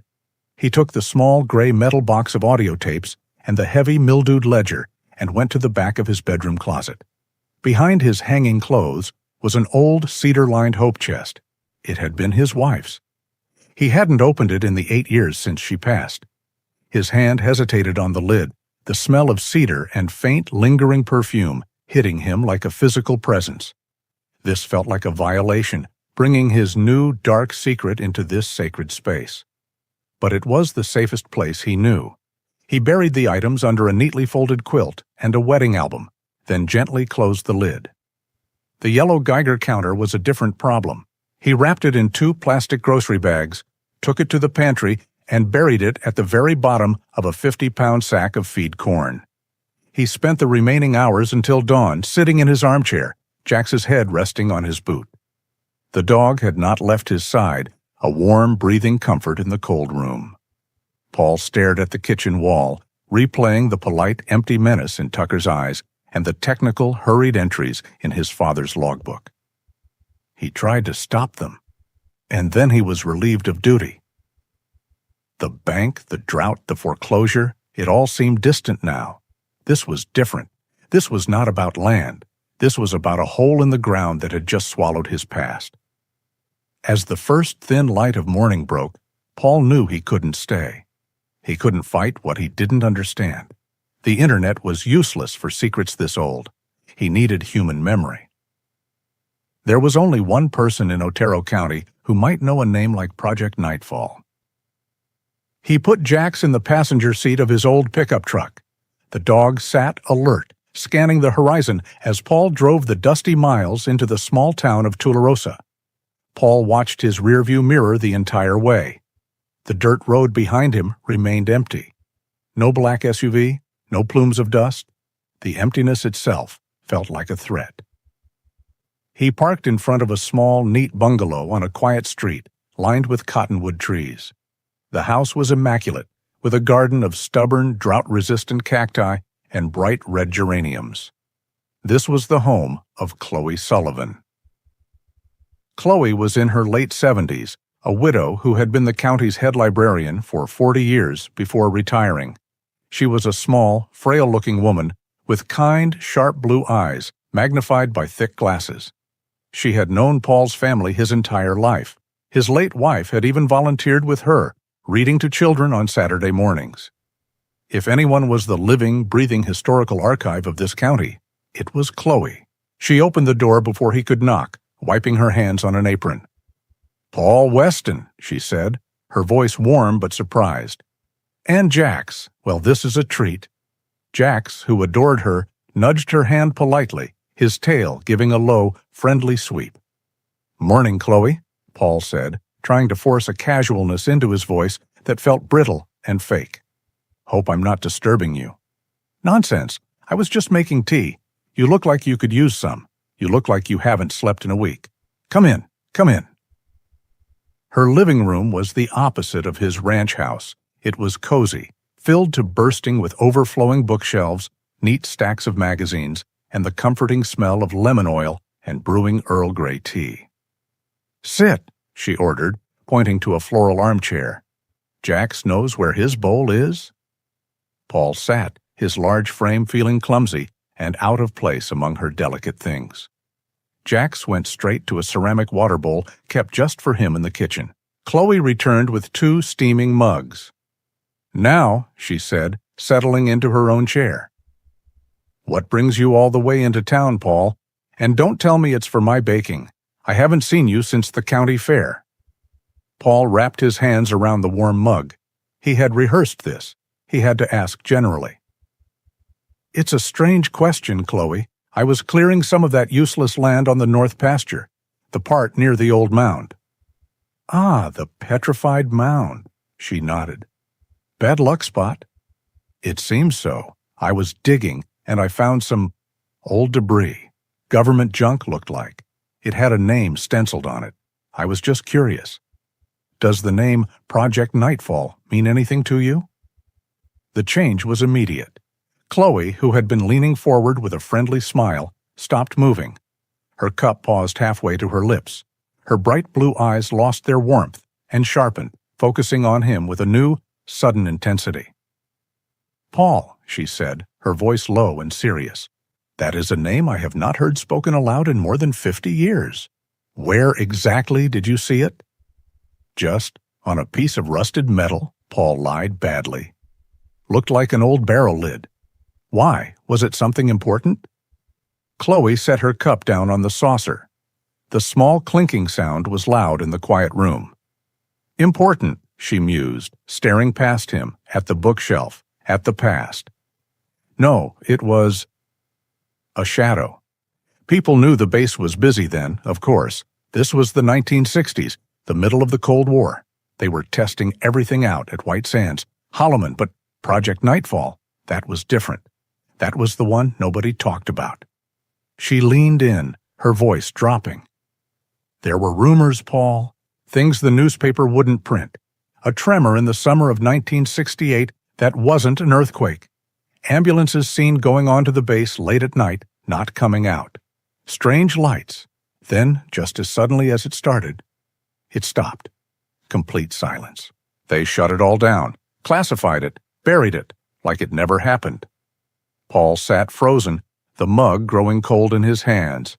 Speaker 1: He took the small gray metal box of audio tapes and the heavy mildewed ledger and went to the back of his bedroom closet. Behind his hanging clothes was an old cedar-lined hope chest. It had been his wife's. He hadn't opened it in the 8 years since she passed. His hand hesitated on the lid, the smell of cedar and faint, lingering perfume hitting him like a physical presence. This felt like a violation, bringing his new, dark secret into this sacred space. But it was the safest place he knew. He buried the items under a neatly folded quilt and a wedding album, then gently closed the lid. The yellow Geiger counter was a different problem. He wrapped it in 2 plastic grocery bags, took it to the pantry, and buried it at the very bottom of a 50-pound sack of feed corn. He spent the remaining hours until dawn sitting in his armchair, Jax's head resting on his boot. The dog had not left his side, a warm, breathing comfort in the cold room. Paul stared at the kitchen wall, replaying the polite, empty menace in Tucker's eyes and the technical, hurried entries in his father's logbook. He tried to stop them, and then he was relieved of duty. The bank, the drought, the foreclosure, it all seemed distant now. This was different. This was not about land. This was about a hole in the ground that had just swallowed his past. As the first thin light of morning broke, Paul knew he couldn't stay. He couldn't fight what he didn't understand. The internet was useless for secrets this old. He needed human memory. There was only one person in Otero County who might know a name like Project Nightfall. He put Jax in the passenger seat of his old pickup truck. The dog sat alert, scanning the horizon as Paul drove the dusty miles into the small town of Tularosa. Paul watched his rearview mirror the entire way. The dirt road behind him remained empty. No black SUV, no plumes of dust. The emptiness itself felt like a threat. He parked in front of a small, neat bungalow on a quiet street, lined with cottonwood trees. The house was immaculate, with a garden of stubborn, drought-resistant cacti and bright red geraniums. This was the home of Chloe Sullivan. Chloe was in her late 70s, a widow who had been the county's head librarian for 40 years before retiring. She was a small, frail-looking woman with kind, sharp blue eyes magnified by thick glasses. She had known Paul's family his entire life. His late wife had even volunteered with her, reading to children on Saturday mornings. If anyone was the living, breathing historical archive of this county, it was Chloe. She opened the door before he could knock, wiping her hands on an apron. "Paul Weston," she said, her voice warm but surprised. "And Jax. Well, this is a treat." Jax, who adored her, nudged her hand politely, his tail giving a low, friendly sweep. "Morning, Chloe," Paul said, trying to force a casualness into his voice that felt brittle and fake. "Hope I'm not disturbing you." "Nonsense. I was just making tea. You look like you could use some. You look like you haven't slept in a week. Come in, come in." Her living room was the opposite of his ranch house. It was cozy, filled to bursting with overflowing bookshelves, neat stacks of magazines, and the comforting smell of lemon oil and brewing Earl Grey tea. "Sit," she ordered, pointing to a floral armchair. "Jax knows where his bowl is?" Paul sat, his large frame feeling clumsy and out of place among her delicate things. Jax went straight to a ceramic water bowl kept just for him in the kitchen. Chloe returned with 2 steaming mugs. "Now," she said, settling into her own chair. "What brings you all the way into town, Paul? And don't tell me it's for my baking. I haven't seen you since the county fair." Paul wrapped his hands around the warm mug. He had rehearsed this. He had to ask generally. "It's a strange question, Chloe. I was clearing some of that useless land on the north pasture, the part near the old mound." "Ah, the petrified mound," she nodded. "Bad luck spot." "It seems so. I was digging, and I found some old debris. Government junk, looked like. It had a name stenciled on it. I was just curious. Does the name Project Nightfall mean anything to you?" The change was immediate. Chloe, who had been leaning forward with a friendly smile, stopped moving. Her cup paused halfway to her lips. Her bright blue eyes lost their warmth and sharpened, focusing on him with a new, sudden intensity. "Paul," she said, her voice low and serious, "that is a name I have not heard spoken aloud in more than 50 years. Where exactly did you see it?" "Just on a piece of rusted metal," Paul lied badly. "Looked like an old barrel lid." "Why? Was it something important?" Chloe set her cup down on the saucer. The small clinking sound was loud in the quiet room. "Important," she mused, staring past him, at the bookshelf, at the past. "No, it was a shadow." People knew the base was busy then, of course. This was the 1960s, the middle of the Cold War. They were testing everything out at White Sands. Holloman, but Project Nightfall, that was different. That was the one nobody talked about. She leaned in, her voice dropping. "There were rumors, Paul, things the newspaper wouldn't print. A tremor in the summer of 1968 that wasn't an earthquake. Ambulances seen going on to the base late at night, not coming out. Strange lights. Then, just as suddenly as it started, it stopped. Complete silence. They shut it all down, classified it, buried it, like it never happened." Paul sat frozen, the mug growing cold in his hands.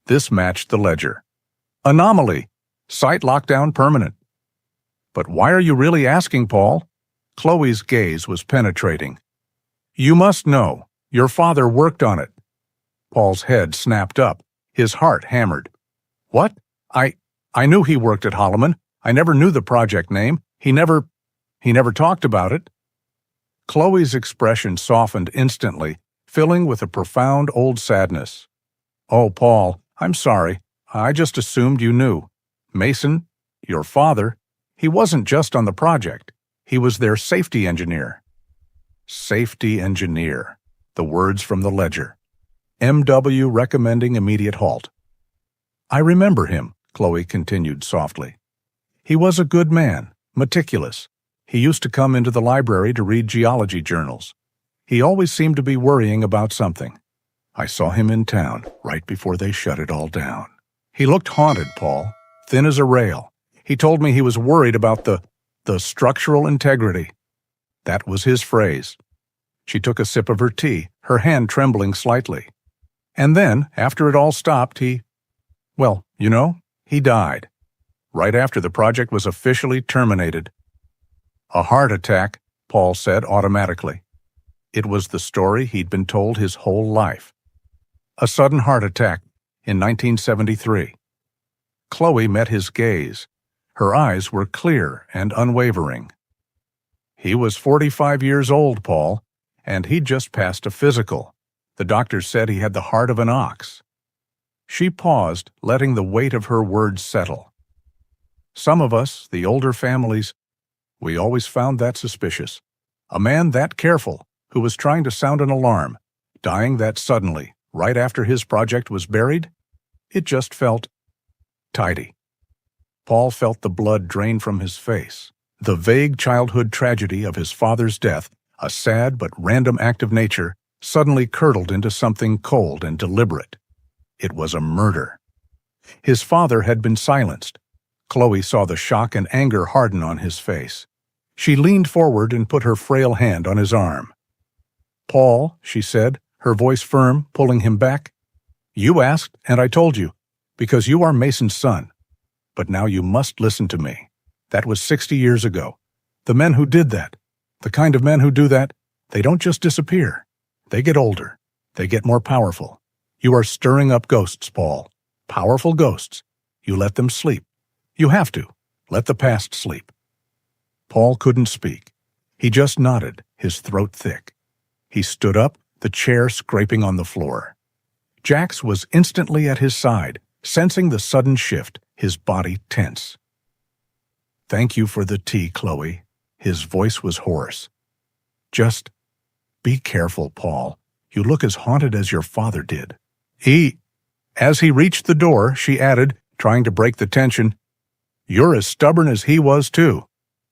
Speaker 1: This matched the ledger. "Anomaly. Site lockdown permanent." "But why are you really asking, Paul?" Chloe's gaze was penetrating. "You must know. Your father worked on it." Paul's head snapped up, his heart hammered. "What? I knew he worked at Holloman. I never knew the project name. He never talked about it." Chloe's expression softened instantly, filling with a profound old sadness. "Oh, Paul, I'm sorry. I just assumed you knew. Mason, your father, he wasn't just on the project. He was their safety engineer." Safety engineer. The words from the ledger. MW recommending immediate halt. "I remember him," Chloe continued softly. "He was a good man, meticulous. He used to come into the library to read geology journals. He always seemed to be worrying about something. I saw him in town right before they shut it all down. He looked haunted, Paul, thin as a rail. He told me he was worried about the structural integrity. That was his phrase." She took a sip of her tea, her hand trembling slightly. "And then, after it all stopped, he died. Right after the project was officially terminated." "A heart attack," Paul said automatically. It was the story he'd been told his whole life. A sudden heart attack in 1973. Chloe met his gaze. Her eyes were clear and unwavering. "He was 45 years old, Paul, and he'd just passed a physical. The doctor said he had the heart of an ox." She paused, letting the weight of her words settle. "Some of us, the older families, we always found that suspicious. A man that careful, who was trying to sound an alarm, dying that suddenly, right after his project was buried? It just felt tidy." Paul felt the blood drain from his face. The vague childhood tragedy of his father's death, a sad but random act of nature, suddenly curdled into something cold and deliberate. It was a murder. His father had been silenced. Chloe saw the shock and anger harden on his face. She leaned forward and put her frail hand on his arm. "Paul," she said, her voice firm, pulling him back, "you asked, and I told you, because you are Mason's son. But now you must listen to me. That was 60 years ago. The men who did that, the kind of men who do that, they don't just disappear. They get older. They get more powerful. You are stirring up ghosts, Paul. Powerful ghosts. You let them sleep. You have to. Let the past sleep." Paul couldn't speak. He just nodded, his throat thick. He stood up, the chair scraping on the floor. Jax was instantly at his side, sensing the sudden shift, his body tense. "Thank you for the tea, Chloe." His voice was hoarse. "Just be careful, Paul. You look as haunted as your father did." As he reached the door, she added, trying to break the tension, "You're as stubborn as he was, too.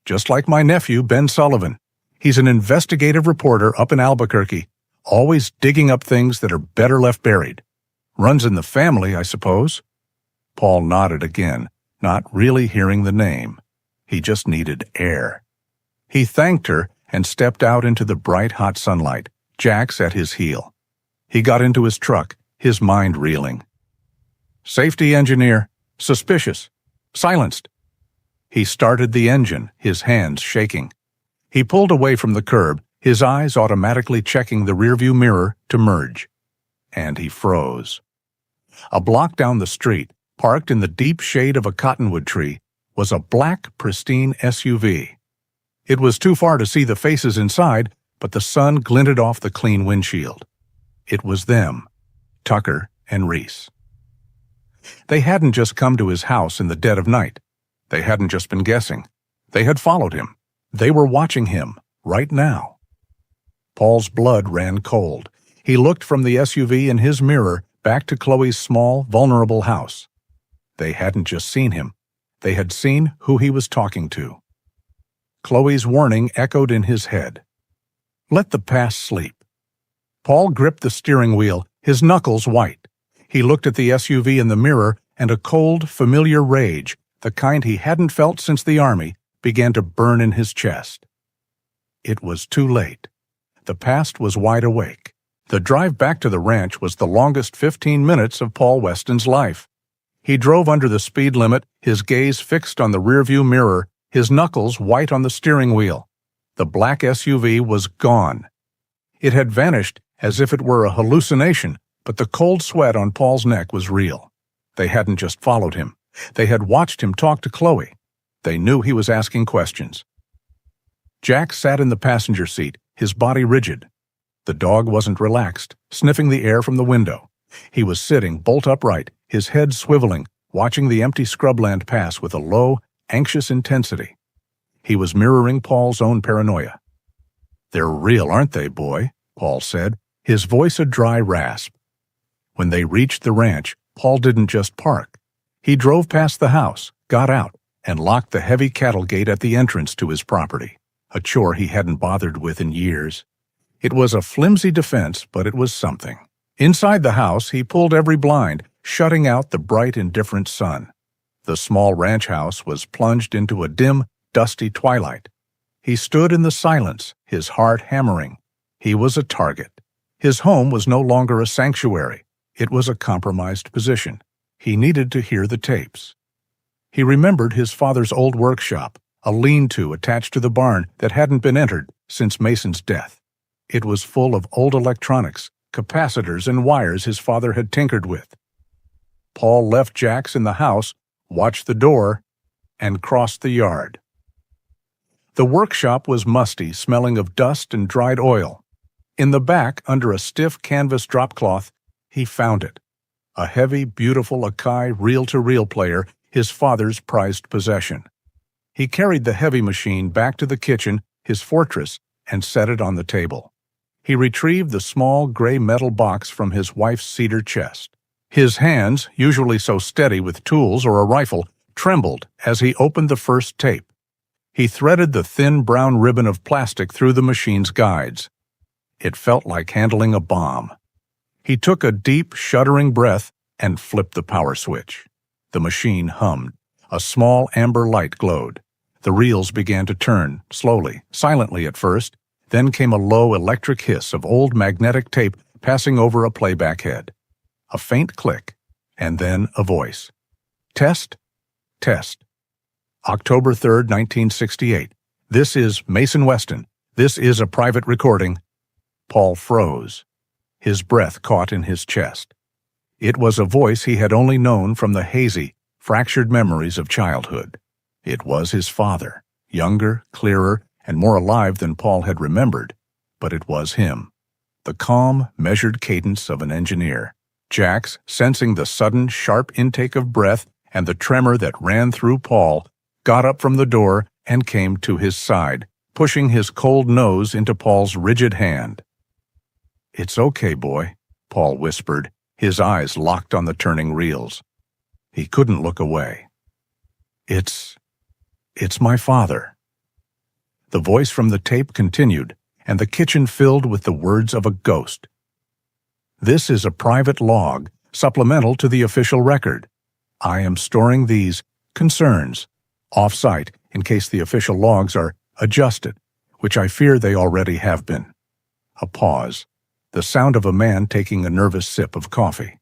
Speaker 1: Just like my nephew, Ben Sullivan. He's an investigative reporter up in Albuquerque, always digging up things that are better left buried. Runs in the family, I suppose." Paul nodded again, not really hearing the name. He just needed air. He thanked her and stepped out into the bright, hot sunlight, Jax at his heel. He got into his truck, his mind reeling. "Safety engineer. Suspicious. Silenced." He started the engine, his hands shaking. He pulled away from the curb, his eyes automatically checking the rearview mirror to merge. And he froze. A block down the street, parked in the deep shade of a cottonwood tree, was a black, pristine SUV. It was too far to see the faces inside, but the sun glinted off the clean windshield. It was them, Tucker and Reese. They hadn't just come to his house in the dead of night. They hadn't just been guessing. They had followed him. They were watching him, right now. Paul's blood ran cold. He looked from the SUV in his mirror back to Chloe's small, vulnerable house. They hadn't just seen him. They had seen who he was talking to. Chloe's warning echoed in his head. Let the past sleep. Paul gripped the steering wheel, his knuckles white. He looked at the SUV in the mirror, and a cold, familiar rage, the kind he hadn't felt since the Army, began to burn in his chest. It was too late. The past was wide awake. The drive back to the ranch was the longest 15 minutes of Paul Weston's life. He drove under the speed limit, his gaze fixed on the rearview mirror, his knuckles white on the steering wheel. The black SUV was gone. It had vanished as if it were a hallucination, but the cold sweat on Paul's neck was real. They hadn't just followed him. They had watched him talk to Chloe. They knew he was asking questions. Jack sat in the passenger seat, his body rigid. The dog wasn't relaxed, sniffing the air from the window. He was sitting bolt upright, his head swiveling, watching the empty scrubland pass with a low, anxious intensity. He was mirroring Paul's own paranoia. "They're real, aren't they, boy?" Paul said, his voice a dry rasp. When they reached the ranch, Paul didn't just park. He drove past the house, got out, and locked the heavy cattle gate at the entrance to his property, a chore he hadn't bothered with in years. It was a flimsy defense, but it was something. Inside the house, he pulled every blind, shutting out the bright, indifferent sun. The small ranch house was plunged into a dim, dusty twilight. He stood in the silence, his heart hammering. He was a target. His home was no longer a sanctuary. It was a compromised position. He needed to hear the tapes. He remembered his father's old workshop, a lean-to attached to the barn that hadn't been entered since Mason's death. It was full of old electronics, capacitors and wires his father had tinkered with. Paul left Jack's in the house, watched the door, and crossed the yard. The workshop was musty, smelling of dust and dried oil. In the back, under a stiff canvas dropcloth, he found it. A heavy, beautiful Akai reel-to-reel player, his father's prized possession. He carried the heavy machine back to the kitchen, his fortress, and set it on the table. He retrieved the small gray metal box from his wife's cedar chest. His hands, usually so steady with tools or a rifle, trembled as he opened the first tape. He threaded the thin brown ribbon of plastic through the machine's guides. It felt like handling a bomb. He took a deep, shuddering breath and flipped the power switch. The machine hummed. A small amber light glowed. The reels began to turn, slowly, silently at first. Then came a low electric hiss of old magnetic tape passing over a playback head. A faint click, and then a voice. "Test? Test. October 3rd, 1968. This is Mason Weston. This is a private recording." Paul froze. His breath caught in his chest. It was a voice he had only known from the hazy, fractured memories of childhood. It was his father, younger, clearer, and more alive than Paul had remembered, but it was him. The calm, measured cadence of an engineer. Jax, sensing the sudden, sharp intake of breath and the tremor that ran through Paul, got up from the door and came to his side, pushing his cold nose into Paul's rigid hand. "It's okay, boy," Paul whispered, his eyes locked on the turning reels. He couldn't look away. It's my father." The voice from the tape continued, and the kitchen filled with the words of a ghost. "This is a private log, supplemental to the official record. I am storing these concerns off-site in case the official logs are adjusted, which I fear they already have been." A pause. The sound of a man taking a nervous sip of coffee.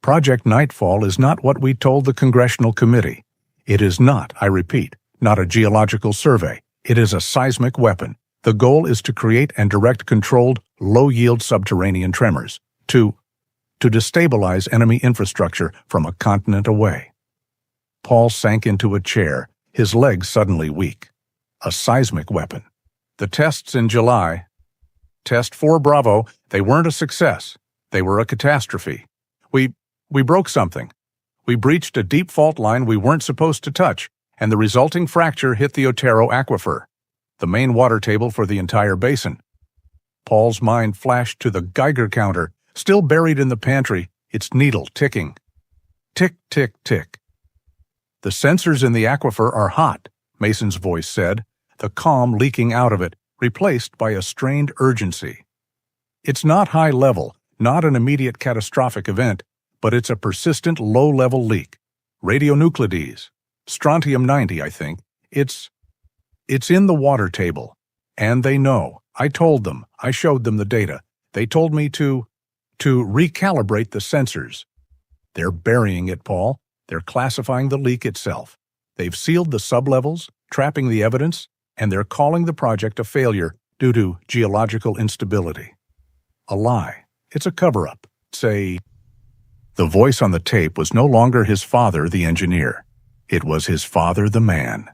Speaker 1: "Project Nightfall is not what we told the Congressional Committee. It is not, I repeat, not a geological survey. It is a seismic weapon. The goal is to create and direct controlled, low-yield subterranean tremors, to destabilize enemy infrastructure from a continent away." Paul sank into a chair, his legs suddenly weak. A seismic weapon. The tests in July. Test 4 Bravo, they weren't a success. They were a catastrophe. We broke something. We breached a deep fault line we weren't supposed to touch, and the resulting fracture hit the Otero Aquifer, the main water table for the entire basin. Paul's mind flashed to the Geiger counter, still buried in the pantry, its needle ticking. Tick, tick, tick. "The sensors in the aquifer are hot," Mason's voice said, the calm leaking out of it, replaced by a strained urgency. "It's not high level, not an immediate catastrophic event, but it's a persistent low-level leak. Radionuclides. Strontium-90, I think. It's in the water table. And they know. I told them. I showed them the data. They told me to recalibrate the sensors. They're burying it, Paul. They're classifying the leak itself. They've sealed the sublevels, trapping the evidence, and they're calling the project a failure due to geological instability. A lie. It's a cover-up. Say, the voice on the tape was no longer his father, the engineer. It was his father, the man.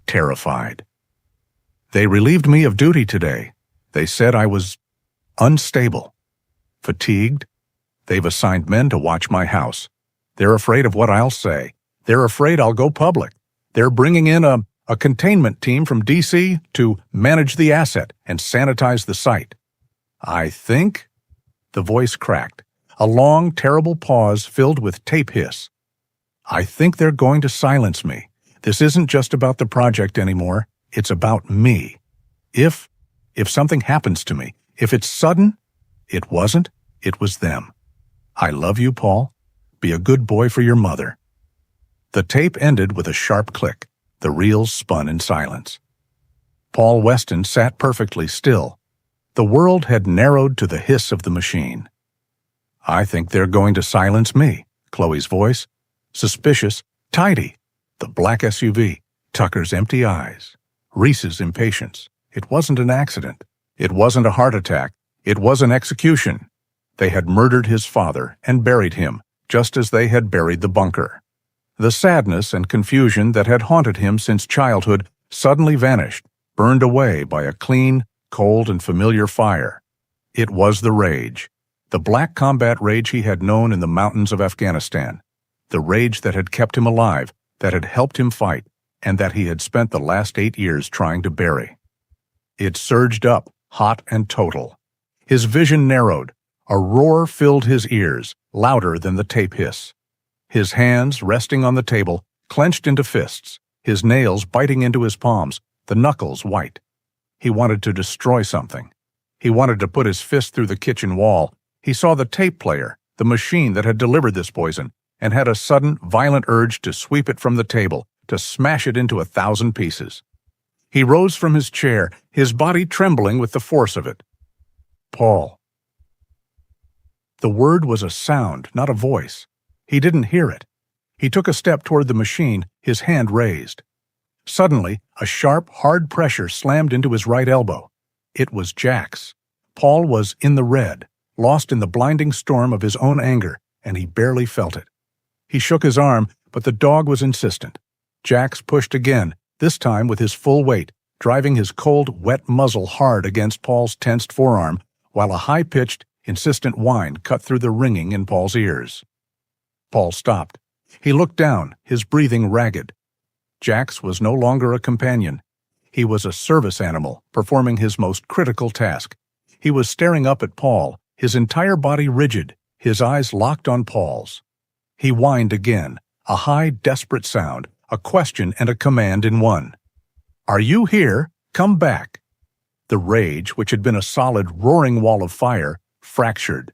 Speaker 1: Terrified. "They relieved me of duty today. They said I was unstable, fatigued. They've assigned men to watch my house. They're afraid of what I'll say. They're afraid I'll go public. They're bringing in a containment team from D.C. to manage the asset and sanitize the site. I think—" The voice cracked. A long, terrible pause filled with tape hiss. "I think they're going to silence me. This isn't just about the project anymore. It's about me. If something happens to me, if it's sudden—" "It wasn't. It was them. I love you, Paul. Be a good boy for your mother." The tape ended with a sharp click. The reels spun in silence. Paul Weston sat perfectly still. The world had narrowed to the hiss of the machine. "I think they're going to silence me." Chloe's voice. Suspicious, tidy. The black SUV. Tucker's empty eyes. Reese's impatience. It wasn't an accident. It wasn't a heart attack. It was an execution. They had murdered his father and buried him, just as they had buried the bunker. The sadness and confusion that had haunted him since childhood suddenly vanished, burned away by a clean, cold, and familiar fire. It was the rage. The black combat rage he had known in the mountains of Afghanistan. The rage that had kept him alive, that had helped him fight, and that he had spent the last 8 years trying to bury. It surged up, hot and total. His vision narrowed. A roar filled his ears, louder than the tape hiss. His hands, resting on the table, clenched into fists, his nails biting into his palms, the knuckles white. He wanted to destroy something. He wanted to put his fist through the kitchen wall. He saw the tape player, the machine that had delivered this poison, and had a sudden, violent urge to sweep it from the table, to smash it into 1,000 pieces. He rose from his chair, his body trembling with the force of it. "Paul." The word was a sound, not a voice. He didn't hear it. He took a step toward the machine, his hand raised. Suddenly, a sharp, hard pressure slammed into his right elbow. It was Jack's. Paul was in the red, lost in the blinding storm of his own anger, and he barely felt it. He shook his arm, but the dog was insistent. Jax pushed again, this time with his full weight, driving his cold, wet muzzle hard against Paul's tensed forearm, while a high-pitched, insistent whine cut through the ringing in Paul's ears. Paul stopped. He looked down, his breathing ragged. Jax was no longer a companion. He was a service animal, performing his most critical task. He was staring up at Paul, his entire body rigid, his eyes locked on Paul's. He whined again, a high, desperate sound, a question and a command in one. "Are you here? Come back." The rage, which had been a solid, roaring wall of fire, fractured.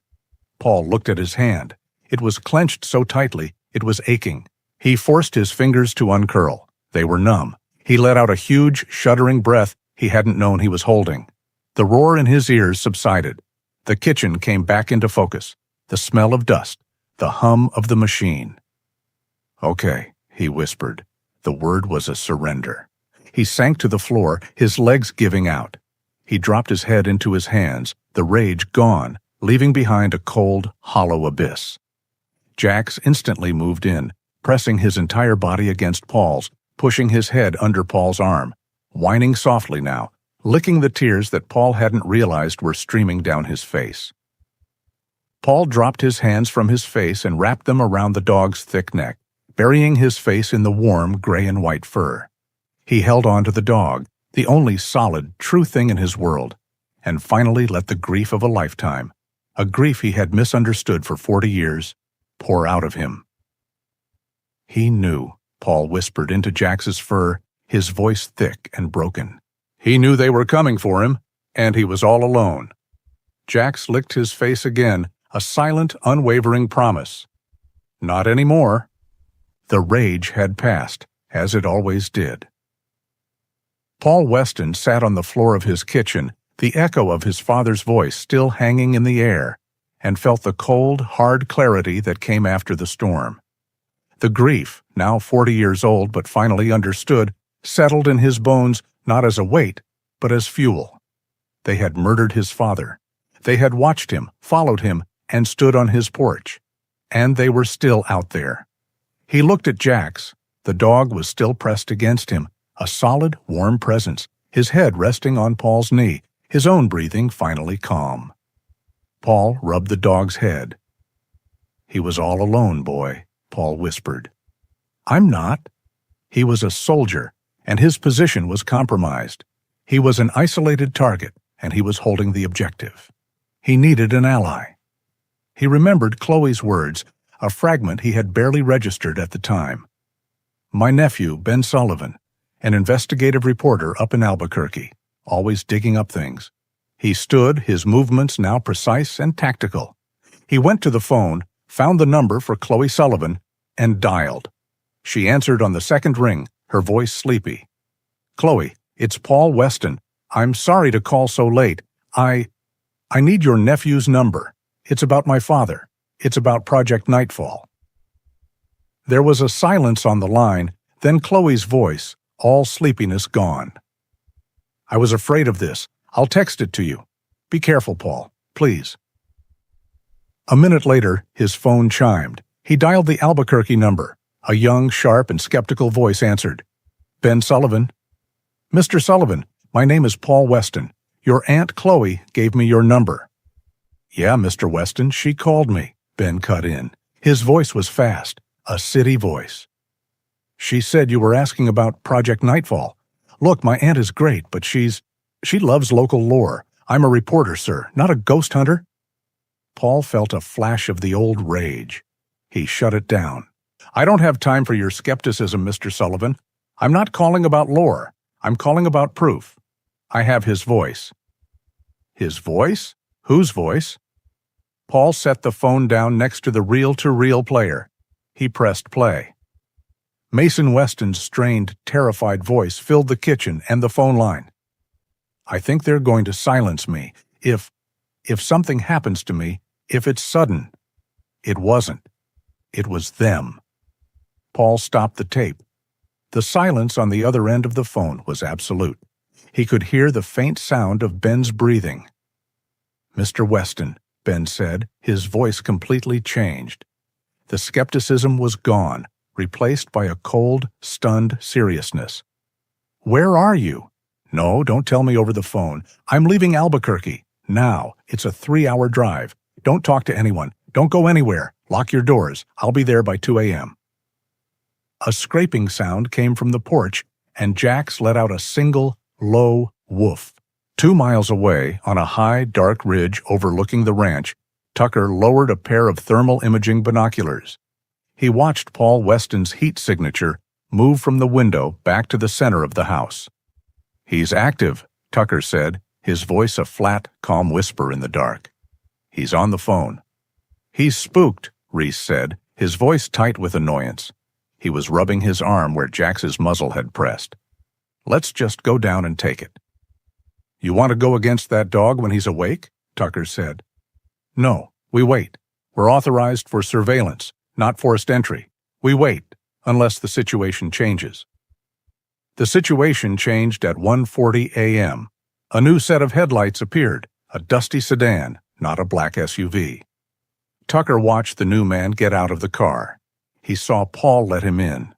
Speaker 1: Paul looked at his hand. It was clenched so tightly, it was aching. He forced his fingers to uncurl. They were numb. He let out a huge, shuddering breath he hadn't known he was holding. The roar in his ears subsided. The kitchen came back into focus. The smell of dust. The hum of the machine. "Okay," he whispered. The word was a surrender. He sank to the floor, his legs giving out. He dropped his head into his hands, the rage gone, leaving behind a cold, hollow abyss. Jax instantly moved in, pressing his entire body against Paul's, pushing his head under Paul's arm, whining softly now, licking the tears that Paul hadn't realized were streaming down his face. Paul dropped his hands from his face and wrapped them around the dog's thick neck, burying his face in the warm gray and white fur. He held on to the dog, the only solid, true thing in his world, and finally let the grief of a lifetime, a grief he had misunderstood for 40 years, pour out of him. "He knew," Paul whispered into Jax's fur, his voice thick and broken. "He knew they were coming for him, and he was all alone." Jax licked his face again, a silent, unwavering promise. "Not anymore." The rage had passed, as it always did. Paul Weston sat on the floor of his kitchen, the echo of his father's voice still hanging in the air, and felt the cold, hard clarity that came after the storm. The grief, now 40 years old but finally understood, settled in his bones not as a weight, but as fuel. They had murdered his father. They had watched him, followed him, and stood on his porch. And they were still out there. He looked at Jax. The dog was still pressed against him, a solid, warm presence, his head resting on Paul's knee, his own breathing finally calm. Paul rubbed the dog's head. "He was all alone, boy," Paul whispered. "I'm not." He was a soldier, and his position was compromised. He was an isolated target, and he was holding the objective. He needed an ally. He remembered Chloe's words, a fragment he had barely registered at the time. "My nephew, Ben Sullivan, an investigative reporter up in Albuquerque, always digging up things." He stood, his movements now precise and tactical. He went to the phone, found the number for Chloe Sullivan, and dialed. She answered on the second ring, her voice sleepy. "Chloe, it's Paul Weston. I'm sorry to call so late. I need your nephew's number. It's about my father. It's about Project Nightfall." There was a silence on the line, then Chloe's voice, all sleepiness gone. "I was afraid of this. I'll text it to you. Be careful, Paul, please." A minute later, his phone chimed. He dialed the Albuquerque number. A young, sharp, and skeptical voice answered. "Ben Sullivan." "Mr. Sullivan, my name is Paul Weston. Your Aunt Chloe gave me your number." "Yeah, Mr. Weston, she called me," Ben cut in. His voice was fast, a city voice. "She said you were asking about Project Nightfall. Look, my aunt is great, but she loves local lore. I'm a reporter, sir, not a ghost hunter." Paul felt a flash of the old rage. He shut it down. "I don't have time for your skepticism, Mr. Sullivan. I'm not calling about lore. I'm calling about proof. I have his voice." "His voice? Whose voice?" Paul set the phone down next to the reel-to-reel player. He pressed play. Mason Weston's strained, terrified voice filled the kitchen and the phone line. "I think they're going to silence me. If something happens to me, if it's sudden." It wasn't. It was them. Paul stopped the tape. The silence on the other end of the phone was absolute. He could hear the faint sound of Ben's breathing. "Mr. Weston," Ben said, his voice completely changed. The skepticism was gone, replaced by a cold, stunned seriousness. "Where are you?" "No, don't tell me over the phone. I'm leaving Albuquerque. Now. It's a 3-hour drive. Don't talk to anyone. Don't go anywhere. Lock your doors. I'll be there by 2 a.m. A scraping sound came from the porch, and Jax let out a single, low woof. 2 miles away, on a high, dark ridge overlooking the ranch, Tucker lowered a pair of thermal imaging binoculars. He watched Paul Weston's heat signature move from the window back to the center of the house. "He's active," Tucker said, his voice a flat, calm whisper in the dark. "He's on the phone." "He's spooked," Reese said, his voice tight with annoyance. He was rubbing his arm where Jax's muzzle had pressed. "Let's just go down and take it." "You want to go against that dog when he's awake?" Tucker said. "No, we wait. We're authorized for surveillance, not forced entry. We wait, unless the situation changes." The situation changed at 1:40 a.m. A new set of headlights appeared, a dusty sedan, not a black SUV. Tucker watched the new man get out of the car. He saw Paul let him in.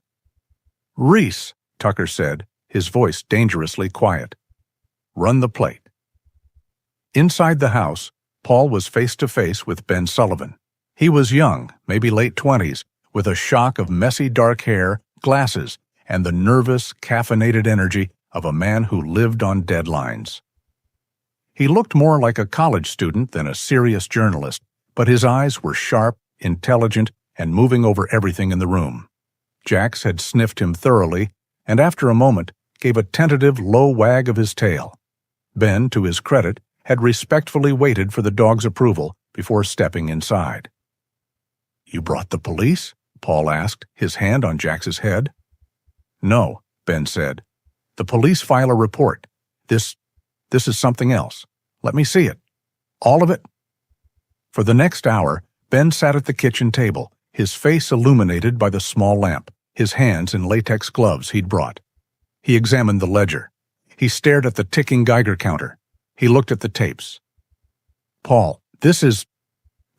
Speaker 1: "Reese," Tucker said, his voice dangerously quiet. "Run the plate." Inside the house, Paul was face-to-face with Ben Sullivan. He was young, maybe late 20s, with a shock of messy dark hair, glasses, and the nervous, caffeinated energy of a man who lived on deadlines. He looked more like a college student than a serious journalist, but his eyes were sharp, intelligent, and moving over everything in the room. Jax had sniffed him thoroughly, and after a moment gave a tentative low wag of his tail. Ben, to his credit, had respectfully waited for the dog's approval before stepping inside. "You brought the police?" Paul asked, his hand on Jax's head. "No," Ben said. "The police file a report. This is something else. Let me see it. All of it?" For the next hour, Ben sat at the kitchen table, his face illuminated by the small lamp, his hands in latex gloves he'd brought. He examined the ledger. He stared at the ticking Geiger counter. He looked at the tapes. "Paul, this is—"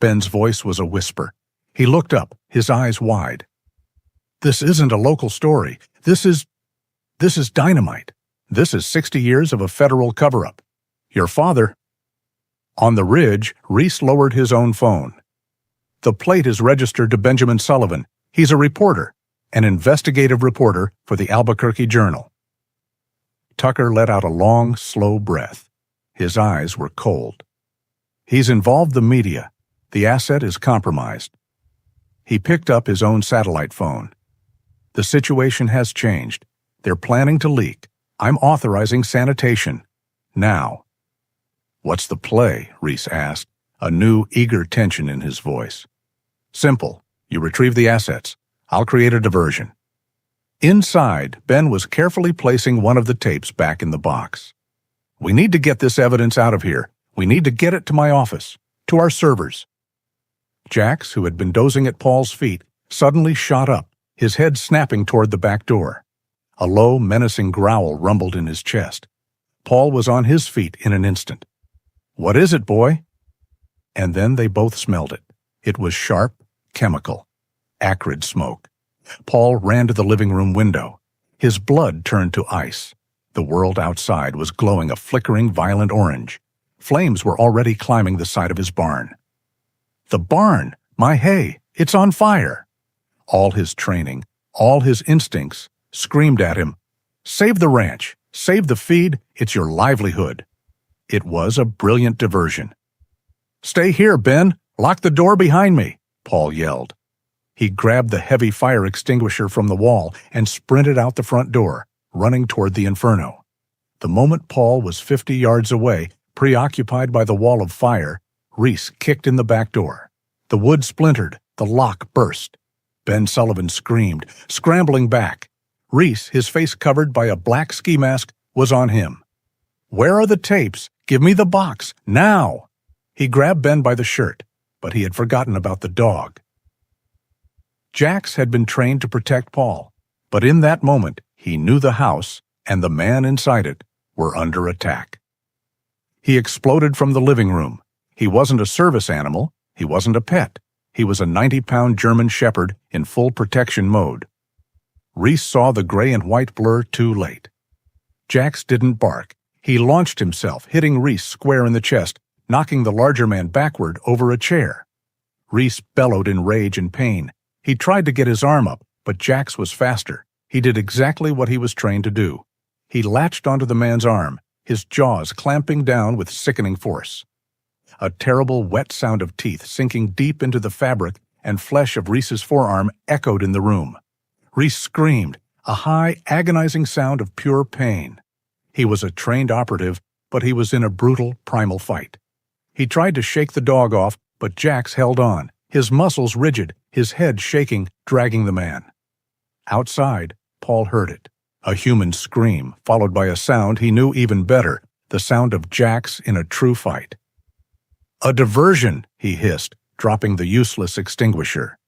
Speaker 1: Ben's voice was a whisper. He looked up, his eyes wide. "This isn't a local story. This is dynamite. This is 60 years of a federal cover-up. "Your father." On the ridge, Reese lowered his own phone. "The plate is registered to Benjamin Sullivan. He's a reporter, an investigative reporter for the Albuquerque Journal." Tucker let out a long, slow breath. His eyes were cold. "He's involved the media. The asset is compromised." He picked up his own satellite phone. "The situation has changed. They're planning to leak. I'm authorizing sanitation. Now." "What's the play?" Reese asked, a new, eager tension in his voice. "Simple. You retrieve the assets. I'll create a diversion." Inside, Ben was carefully placing one of the tapes back in the box. "We need to get this evidence out of here. We need to get it to my office, to our servers." Jax, who had been dozing at Paul's feet, suddenly shot up, his head snapping toward the back door. A low, menacing growl rumbled in his chest. Paul was on his feet in an instant. "What is it, boy?" And then they both smelled it. It was sharp, chemical, acrid smoke. Paul ran to the living room window. His blood turned to ice. The world outside was glowing a flickering, violent orange. Flames were already climbing the side of his barn. "The barn! My hay! It's on fire!" All his training, all his instincts, screamed at him, "Save the ranch! Save the feed! It's your livelihood!" It was a brilliant diversion. "Stay here, Ben! Lock the door behind me!" Paul yelled. He grabbed the heavy fire extinguisher from the wall and sprinted out the front door, running toward the inferno. The moment Paul was 50 yards away, preoccupied by the wall of fire, Reese kicked in the back door. The wood splintered, the lock burst. Ben Sullivan screamed, scrambling back. Reese, his face covered by a black ski mask, was on him. "Where are the tapes? Give me the box, now!" He grabbed Ben by the shirt, but he had forgotten about the dog. Jax had been trained to protect Paul, but in that moment he knew the house and the man inside it were under attack. He exploded from the living room. He wasn't a service animal. He wasn't a pet. He was a 90-pound German shepherd in full protection mode. Reese saw the gray and white blur too late. Jax didn't bark. He launched himself, hitting Reese square in the chest, knocking the larger man backward over a chair. Reese bellowed in rage and pain. He tried to get his arm up, but Jax was faster. He did exactly what he was trained to do. He latched onto the man's arm, his jaws clamping down with sickening force. A terrible wet sound of teeth sinking deep into the fabric and flesh of Reese's forearm echoed in the room. Reese screamed, a high, agonizing sound of pure pain. He was a trained operative, but he was in a brutal, primal fight. He tried to shake the dog off, but Jax held on, his muscles rigid, his head shaking, dragging the man. Outside, Paul heard it. A human scream, followed by a sound he knew even better, the sound of Jax in a true fight. "A diversion," he hissed, dropping the useless extinguisher.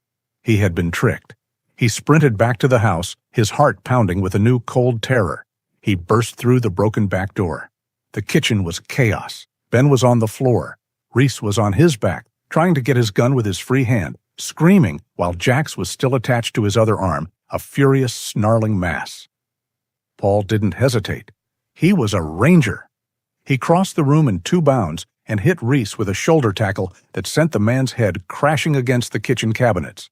Speaker 1: He had been tricked. He sprinted back to the house, his heart pounding with a new cold terror. He burst through the broken back door. The kitchen was chaos. Ben was on the floor. Reese was on his back, trying to get his gun with his free hand, screaming while Jax was still attached to his other arm, a furious, snarling mass. Paul didn't hesitate. He was a ranger. He crossed the room in 2 bounds and hit Reese with a shoulder tackle that sent the man's head crashing against the kitchen cabinets.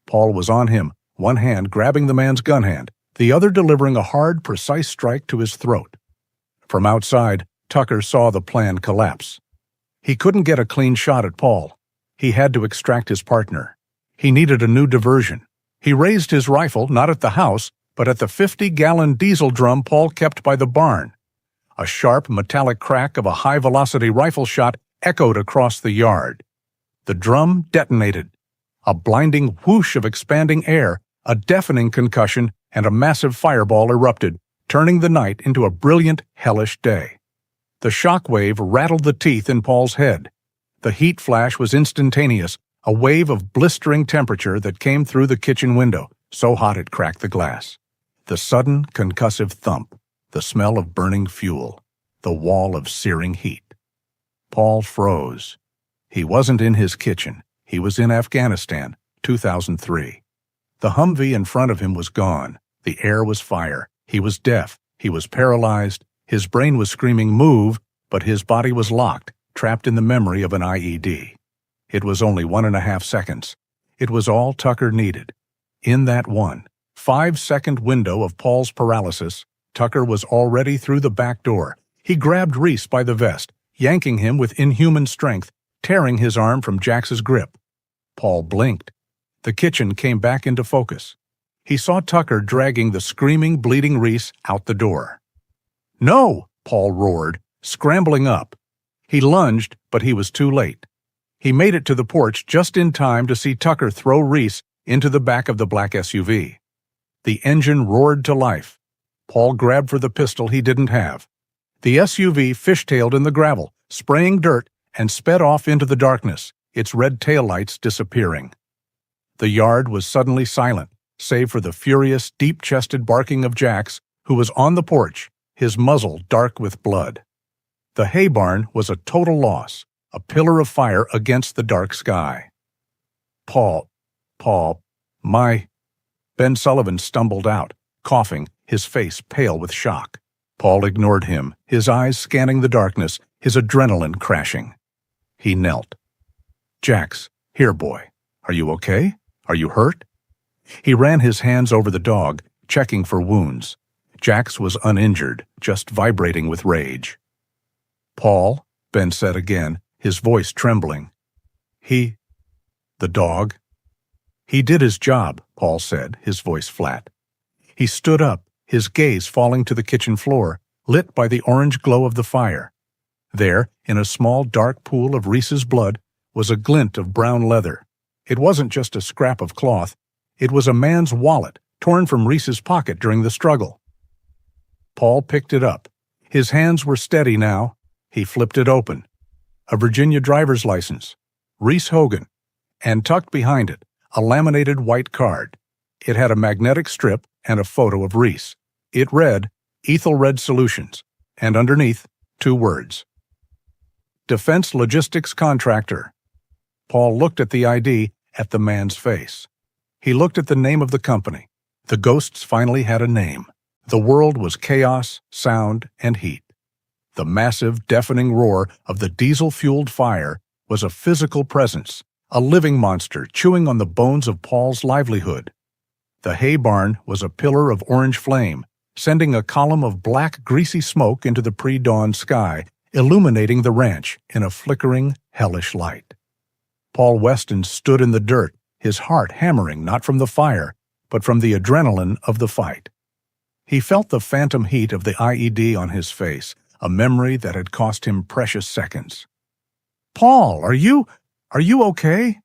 Speaker 1: Paul was on him, one hand grabbing the man's gun hand, the other delivering a hard, precise strike to his throat. From outside, Tucker saw the plan collapse. He couldn't get a clean shot at Paul. He had to extract his partner. He needed a new diversion. He raised his rifle, not at the house, but at the 50-gallon diesel drum Paul kept by the barn. A sharp, metallic crack of a high-velocity rifle shot echoed across the yard. The drum detonated. A blinding whoosh of expanding air, a deafening concussion, and a massive fireball erupted, turning the night into a brilliant, hellish day. The shock wave rattled the teeth in Paul's head. The heat flash was instantaneous, a wave of blistering temperature that came through the kitchen window, so hot it cracked the glass. The sudden, concussive thump, the smell of burning fuel, the wall of searing heat. Paul froze. He wasn't in his kitchen. He was in Afghanistan, 2003. The Humvee in front of him was gone. The air was fire. He was deaf. He was paralyzed. His brain was screaming, "Move!" but his body was locked, trapped in the memory of an IED. It was only 1.5 seconds. It was all Tucker needed. In that 5-second window of Paul's paralysis, Tucker was already through the back door. He grabbed Reese by the vest, yanking him with inhuman strength, tearing his arm from Jax's grip. Paul blinked. The kitchen came back into focus. He saw Tucker dragging the screaming, bleeding Reese out the door. "No!" Paul roared, scrambling up. He lunged, but he was too late. He made it to the porch just in time to see Tucker throw Reese into the back of the black SUV. The engine roared to life. Paul grabbed for the pistol he didn't have. The SUV fishtailed in the gravel, spraying dirt, and sped off into the darkness, its red taillights disappearing. The yard was suddenly silent, save for the furious, deep-chested barking of Jax, who was on the porch, his muzzle dark with blood. The hay barn was a total loss, a pillar of fire against the dark sky. Paul, my... Ben Sullivan stumbled out, coughing, his face pale with shock. Paul ignored him, his eyes scanning the darkness, his adrenaline crashing. He knelt. "Jax, here, boy. Are you okay? Are you hurt?" He ran his hands over the dog, checking for wounds. Jax was uninjured, just vibrating with rage. "Paul," Ben said again, his voice trembling. "The dog?" "He did his job," Paul said, his voice flat. He stood up, his gaze falling to the kitchen floor, lit by the orange glow of the fire. There, in a small dark pool of Reese's blood, was a glint of brown leather. It wasn't just a scrap of cloth. It was a man's wallet, torn from Reese's pocket during the struggle. Paul picked it up. His hands were steady now. He flipped it open. A Virginia driver's license. Reese Hogan. And tucked behind it, a laminated white card. It had a magnetic strip and a photo of Reese. It read, "Ethelred Solutions," and underneath, 2 words. "Defense Logistics Contractor." Paul looked at the ID, at the man's face. He looked at the name of the company. The ghosts finally had a name. The world was chaos, sound, and heat. The massive, deafening roar of the diesel-fueled fire was a physical presence, a living monster chewing on the bones of Paul's livelihood. The hay barn was a pillar of orange flame, sending a column of black, greasy smoke into the pre-dawn sky, illuminating the ranch in a flickering, hellish light. Paul Weston stood in the dirt, his heart hammering not from the fire, but from the adrenaline of the fight. He felt the phantom heat of the IED on his face, a memory that had cost him precious seconds. "Paul, are you okay?"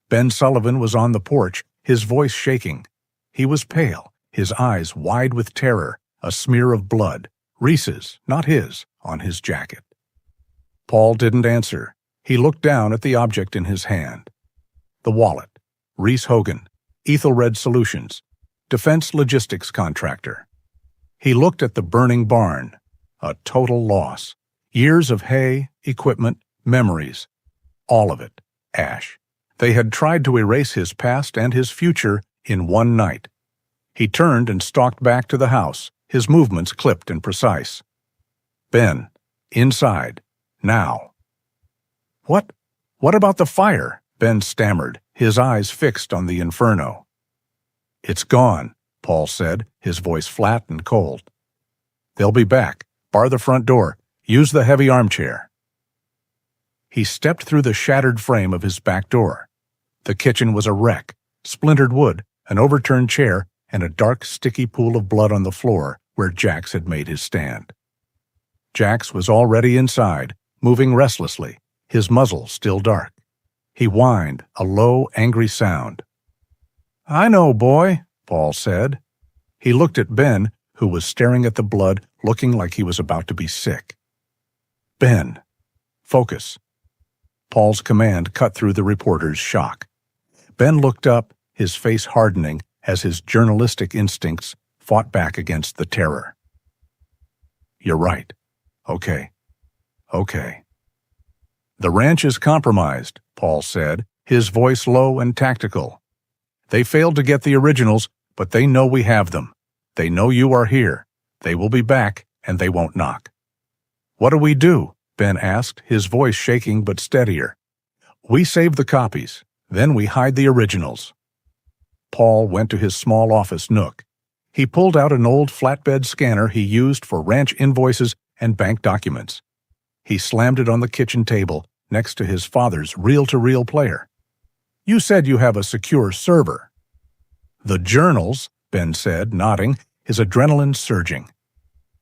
Speaker 1: Ben Sullivan was on the porch, his voice shaking. He was pale, his eyes wide with terror, a smear of blood, Reese's, not his, on his jacket. Paul didn't answer. He looked down at the object in his hand. The wallet. Reese Hogan. Ethelred Solutions. Defense Logistics Contractor. He looked at the burning barn. A total loss. Years of hay, equipment, memories. All of it. Ash. They had tried to erase his past and his future in one night. He turned and stalked back to the house, his movements clipped and precise. Ben. Inside. Now. What about the fire?" Ben stammered, his eyes fixed on the inferno. "It's gone," Paul said, his voice flat and cold. "They'll be back. Bar the front door. Use the heavy armchair." He stepped through the shattered frame of his back door. The kitchen was a wreck, splintered wood, an overturned chair, and a dark, sticky pool of blood on the floor where Jax had made his stand. Jax was already inside, moving restlessly, his muzzle still dark. He whined, a low, angry sound. "I know, boy," Paul said. He looked at Ben, who was staring at the blood, looking like he was about to be sick. "Ben, focus." Paul's command cut through the reporter's shock. Ben looked up, his face hardening as his journalistic instincts fought back against the terror. "You're right. Okay. The ranch is compromised," Paul said, his voice low and tactical. "They failed to get the originals, but they know we have them. They know you are here. They will be back, and they won't knock." "What do we do?" Ben asked, his voice shaking but steadier. "We save the copies. Then we hide the originals." Paul went to his small office nook. He pulled out an old flatbed scanner he used for ranch invoices and bank documents. He slammed it on the kitchen table next to his father's reel-to-reel player. "You said you have a secure server." "The journals," Ben said, nodding, his adrenaline surging.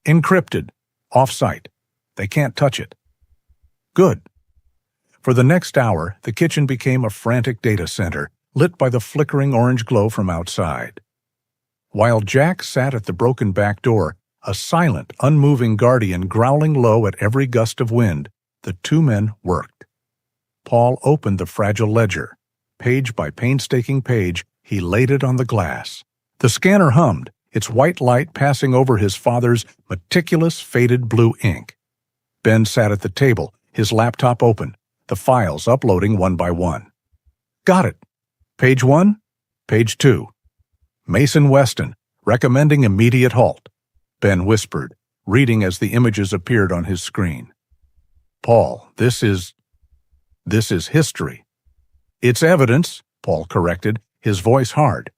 Speaker 1: "Encrypted. Off-site. They can't touch it." "Good." For the next hour, the kitchen became a frantic data center, lit by the flickering orange glow from outside. While Jack sat at the broken back door, a silent, unmoving guardian growling low at every gust of wind, the two men worked. Paul opened the fragile ledger. Page by painstaking page, he laid it on the glass. The scanner hummed, its white light passing over his father's meticulous, faded blue ink. Ben sat at the table, his laptop open, the files uploading one by one. "Got it. Page 1, page 2. Mason Weston, recommending immediate halt," Ben whispered, reading as the images appeared on his screen. "Paul, this is history." "It's evidence," Paul corrected, his voice hard.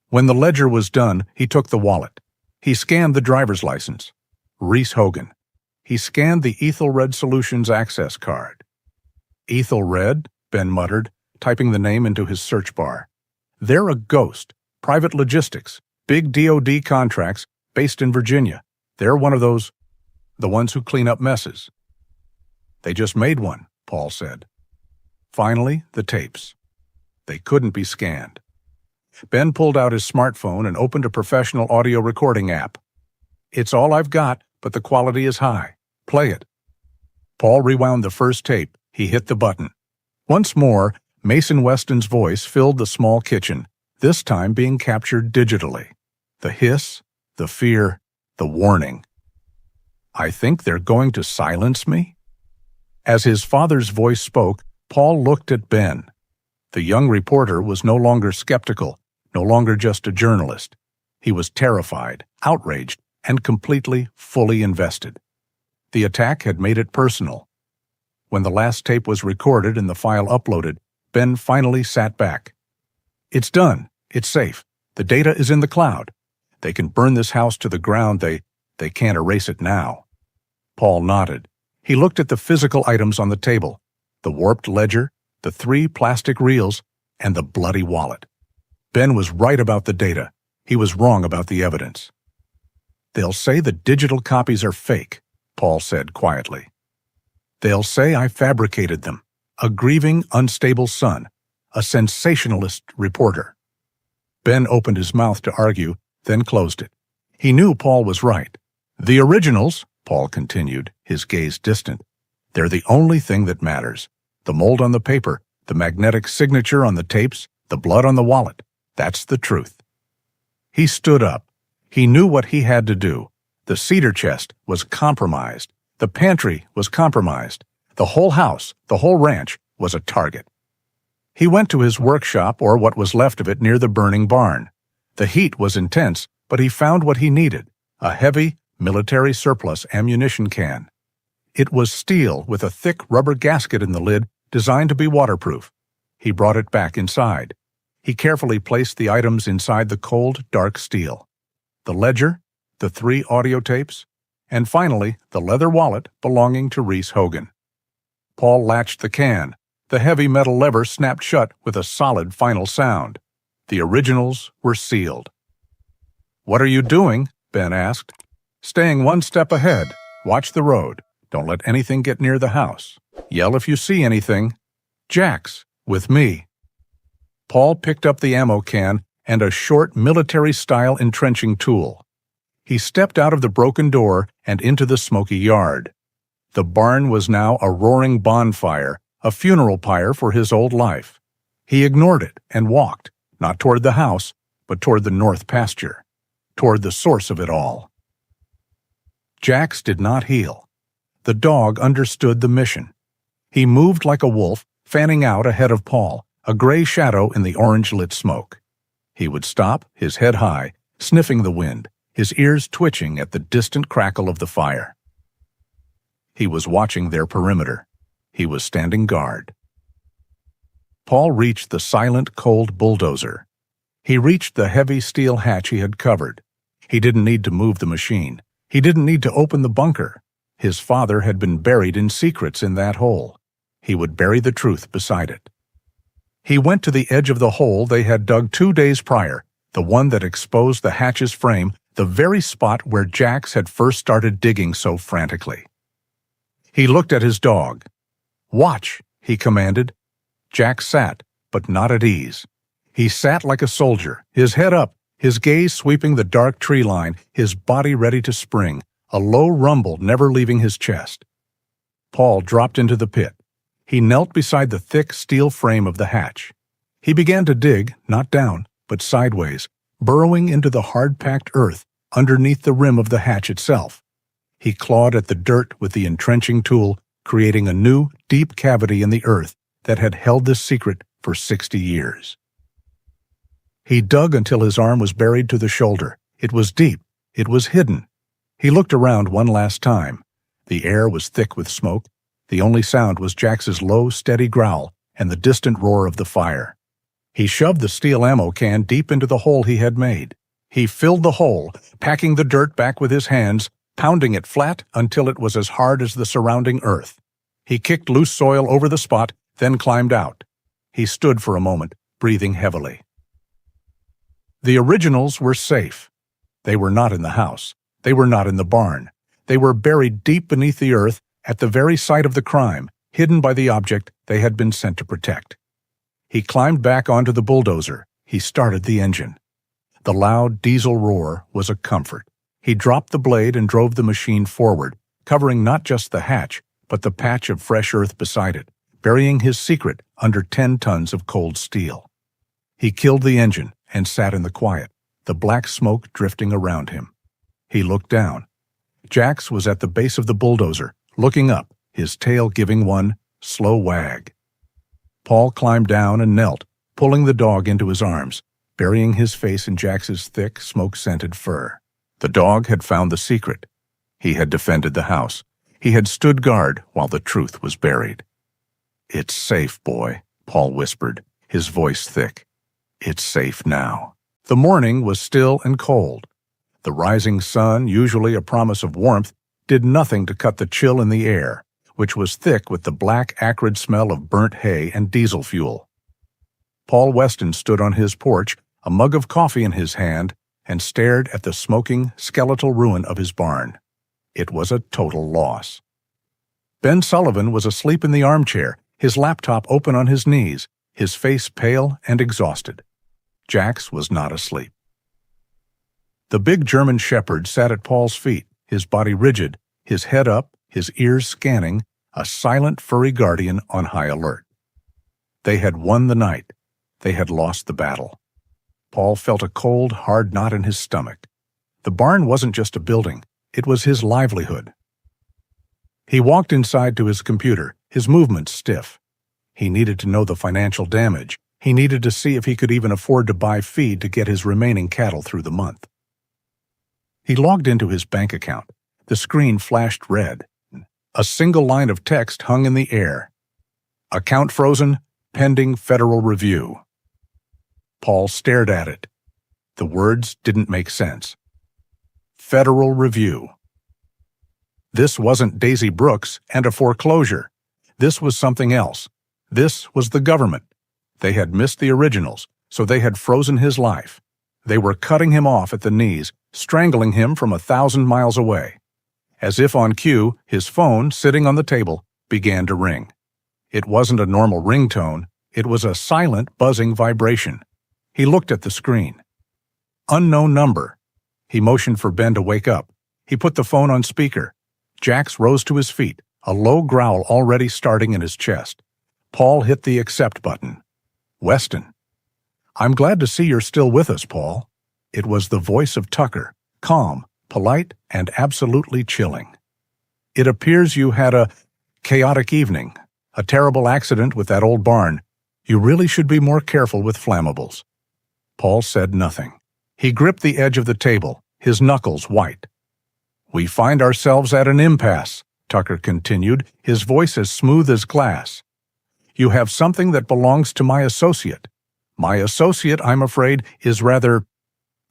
Speaker 1: When the ledger was done, he took the wallet. He scanned the driver's license. Reese Hogan. He scanned the Ethelred Solutions access card. "Ethelred," Ben muttered, typing the name into his search bar. "They're a ghost. Private logistics. Big DoD contracts, based in Virginia. They're one of those, the ones who clean up messes." "They just made one," Paul said. Finally, the tapes. They couldn't be scanned. Ben pulled out his smartphone and opened a professional audio recording app. "It's all I've got, but the quality is high. Play it." Paul rewound the first tape. He hit the button. Once more, Mason Weston's voice filled the small kitchen, this time being captured digitally. The hiss, the fear, the warning. "I think they're going to silence me?" As his father's voice spoke, Paul looked at Ben. The young reporter was no longer skeptical, no longer just a journalist. He was terrified, outraged, and completely, fully invested. The attack had made it personal. When the last tape was recorded and the file uploaded, Ben finally sat back. "It's done. It's safe. The data is in the cloud. They can burn this house to the ground. They can't erase it now." Paul nodded. He looked at the physical items on the table, the warped ledger, the 3 plastic reels, and the bloody wallet. Ben was right about the data. He was wrong about the evidence. "They'll say the digital copies are fake," Paul said quietly. "They'll say I fabricated them. A grieving, unstable son. A sensationalist reporter." Ben opened his mouth to argue, then closed it. He knew Paul was right. "The originals," Paul continued, his gaze distant, "they're the only thing that matters. The mold on the paper, the magnetic signature on the tapes, the blood on the wallet. That's the truth." He stood up. He knew what he had to do. The cedar chest was compromised. The pantry was compromised. The whole house, the whole ranch, was a target. He went to his workshop, or what was left of it, near the burning barn. The heat was intense, but he found what he needed, a heavy, military surplus ammunition can. It was steel with a thick rubber gasket in the lid designed to be waterproof. He brought it back inside. He carefully placed the items inside the cold, dark steel. The ledger, the 3 audio tapes, and finally the leather wallet belonging to Reese Hogan. Paul latched the can. The heavy metal lever snapped shut with a solid final sound. The originals were sealed. "What are you doing?" Ben asked. "Staying one step ahead. Watch the road. Don't let anything get near the house. Yell if you see anything. Jack's with me." Paul picked up the ammo can and a short military-style entrenching tool. He stepped out of the broken door and into the smoky yard. The barn was now a roaring bonfire, a funeral pyre for his old life. He ignored it and walked, not toward the house, but toward the north pasture, toward the source of it all. Jax did not heal. The dog understood the mission. He moved like a wolf, fanning out ahead of Paul, a gray shadow in the orange-lit smoke. He would stop, his head high, sniffing the wind, his ears twitching at the distant crackle of the fire. He was watching their perimeter. He was standing guard. Paul reached the silent, cold bulldozer. He reached the heavy steel hatch he had covered. He didn't need to move the machine. He didn't need to open the bunker. His father had been buried in secrets in that hole. He would bury the truth beside it. He went to the edge of the hole they had dug 2 days prior, the one that exposed the hatch's frame, the very spot where Jax had first started digging so frantically. He looked at his dog. "Watch," he commanded. Jax sat, but not at ease. He sat like a soldier, his head up, his gaze sweeping the dark tree line, his body ready to spring, a low rumble never leaving his chest. Paul dropped into the pit. He knelt beside the thick steel frame of the hatch. He began to dig, not down, but sideways, burrowing into the hard-packed earth underneath the rim of the hatch itself. He clawed at the dirt with the entrenching tool, creating a new, deep cavity in the earth that had held this secret for 60 years. He dug until his arm was buried to the shoulder. It was deep. It was hidden. He looked around one last time. The air was thick with smoke. The only sound was Jax's low, steady growl and the distant roar of the fire. He shoved the steel ammo can deep into the hole he had made. He filled the hole, packing the dirt back with his hands, pounding it flat until it was as hard as the surrounding earth. He kicked loose soil over the spot, then climbed out. He stood for a moment, breathing heavily. The originals were safe. They were not in the house. They were not in the barn. They were buried deep beneath the earth at the very site of the crime, hidden by the object they had been sent to protect. He climbed back onto the bulldozer. He started the engine. The loud diesel roar was a comfort. He dropped the blade and drove the machine forward, covering not just the hatch, but the patch of fresh earth beside it, burying his secret under 10 tons of cold steel. He killed the engine and sat in the quiet, the black smoke drifting around him. He looked down. Jax was at the base of the bulldozer, looking up, his tail giving one slow wag. Paul climbed down and knelt, pulling the dog into his arms, burying his face in Jax's thick, smoke-scented fur. The dog had found the secret. He had defended the house. He had stood guard while the truth was buried. "It's safe, boy," Paul whispered, his voice thick. "It's safe now." The morning was still and cold. The rising sun, usually a promise of warmth, did nothing to cut the chill in the air, which was thick with the black, acrid smell of burnt hay and diesel fuel. Paul Weston stood on his porch, a mug of coffee in his hand, and stared at the smoking, skeletal ruin of his barn. It was a total loss. Ben Sullivan was asleep in the armchair, his laptop open on his knees, his face pale and exhausted. Jax was not asleep. The big German shepherd sat at Paul's feet, his body rigid, his head up, his ears scanning, a silent furry guardian on high alert. They had won the night. They had lost the battle. Paul felt a cold, hard knot in his stomach. The barn wasn't just a building. It was his livelihood. He walked inside to his computer, his movements stiff. He needed to know the financial damage. He needed to see if he could even afford to buy feed to get his remaining cattle through the month. He logged into his bank account. The screen flashed red. A single line of text hung in the air. "Account frozen, pending federal review." Paul stared at it. The words didn't make sense. Federal review. This wasn't Daisy Brooks and a foreclosure. This was something else. This was the government. They had missed the originals, so they had frozen his life. They were cutting him off at the knees, strangling him from 1,000 miles away. As if on cue, his phone, sitting on the table, began to ring. It wasn't a normal ringtone. It was a silent, buzzing vibration. He looked at the screen. Unknown number. He motioned for Ben to wake up. He put the phone on speaker. Jax rose to his feet, a low growl already starting in his chest. Paul hit the accept button. "Weston." "I'm glad to see you're still with us, Paul." It was the voice of Tucker, calm, polite, and absolutely chilling. "It appears you had a chaotic evening, a terrible accident with that old barn. You really should be more careful with flammables." Paul said nothing. He gripped the edge of the table, his knuckles white. "We find ourselves at an impasse," Tucker continued, his voice as smooth as glass. "You have something that belongs to my associate. My associate, I'm afraid, is rather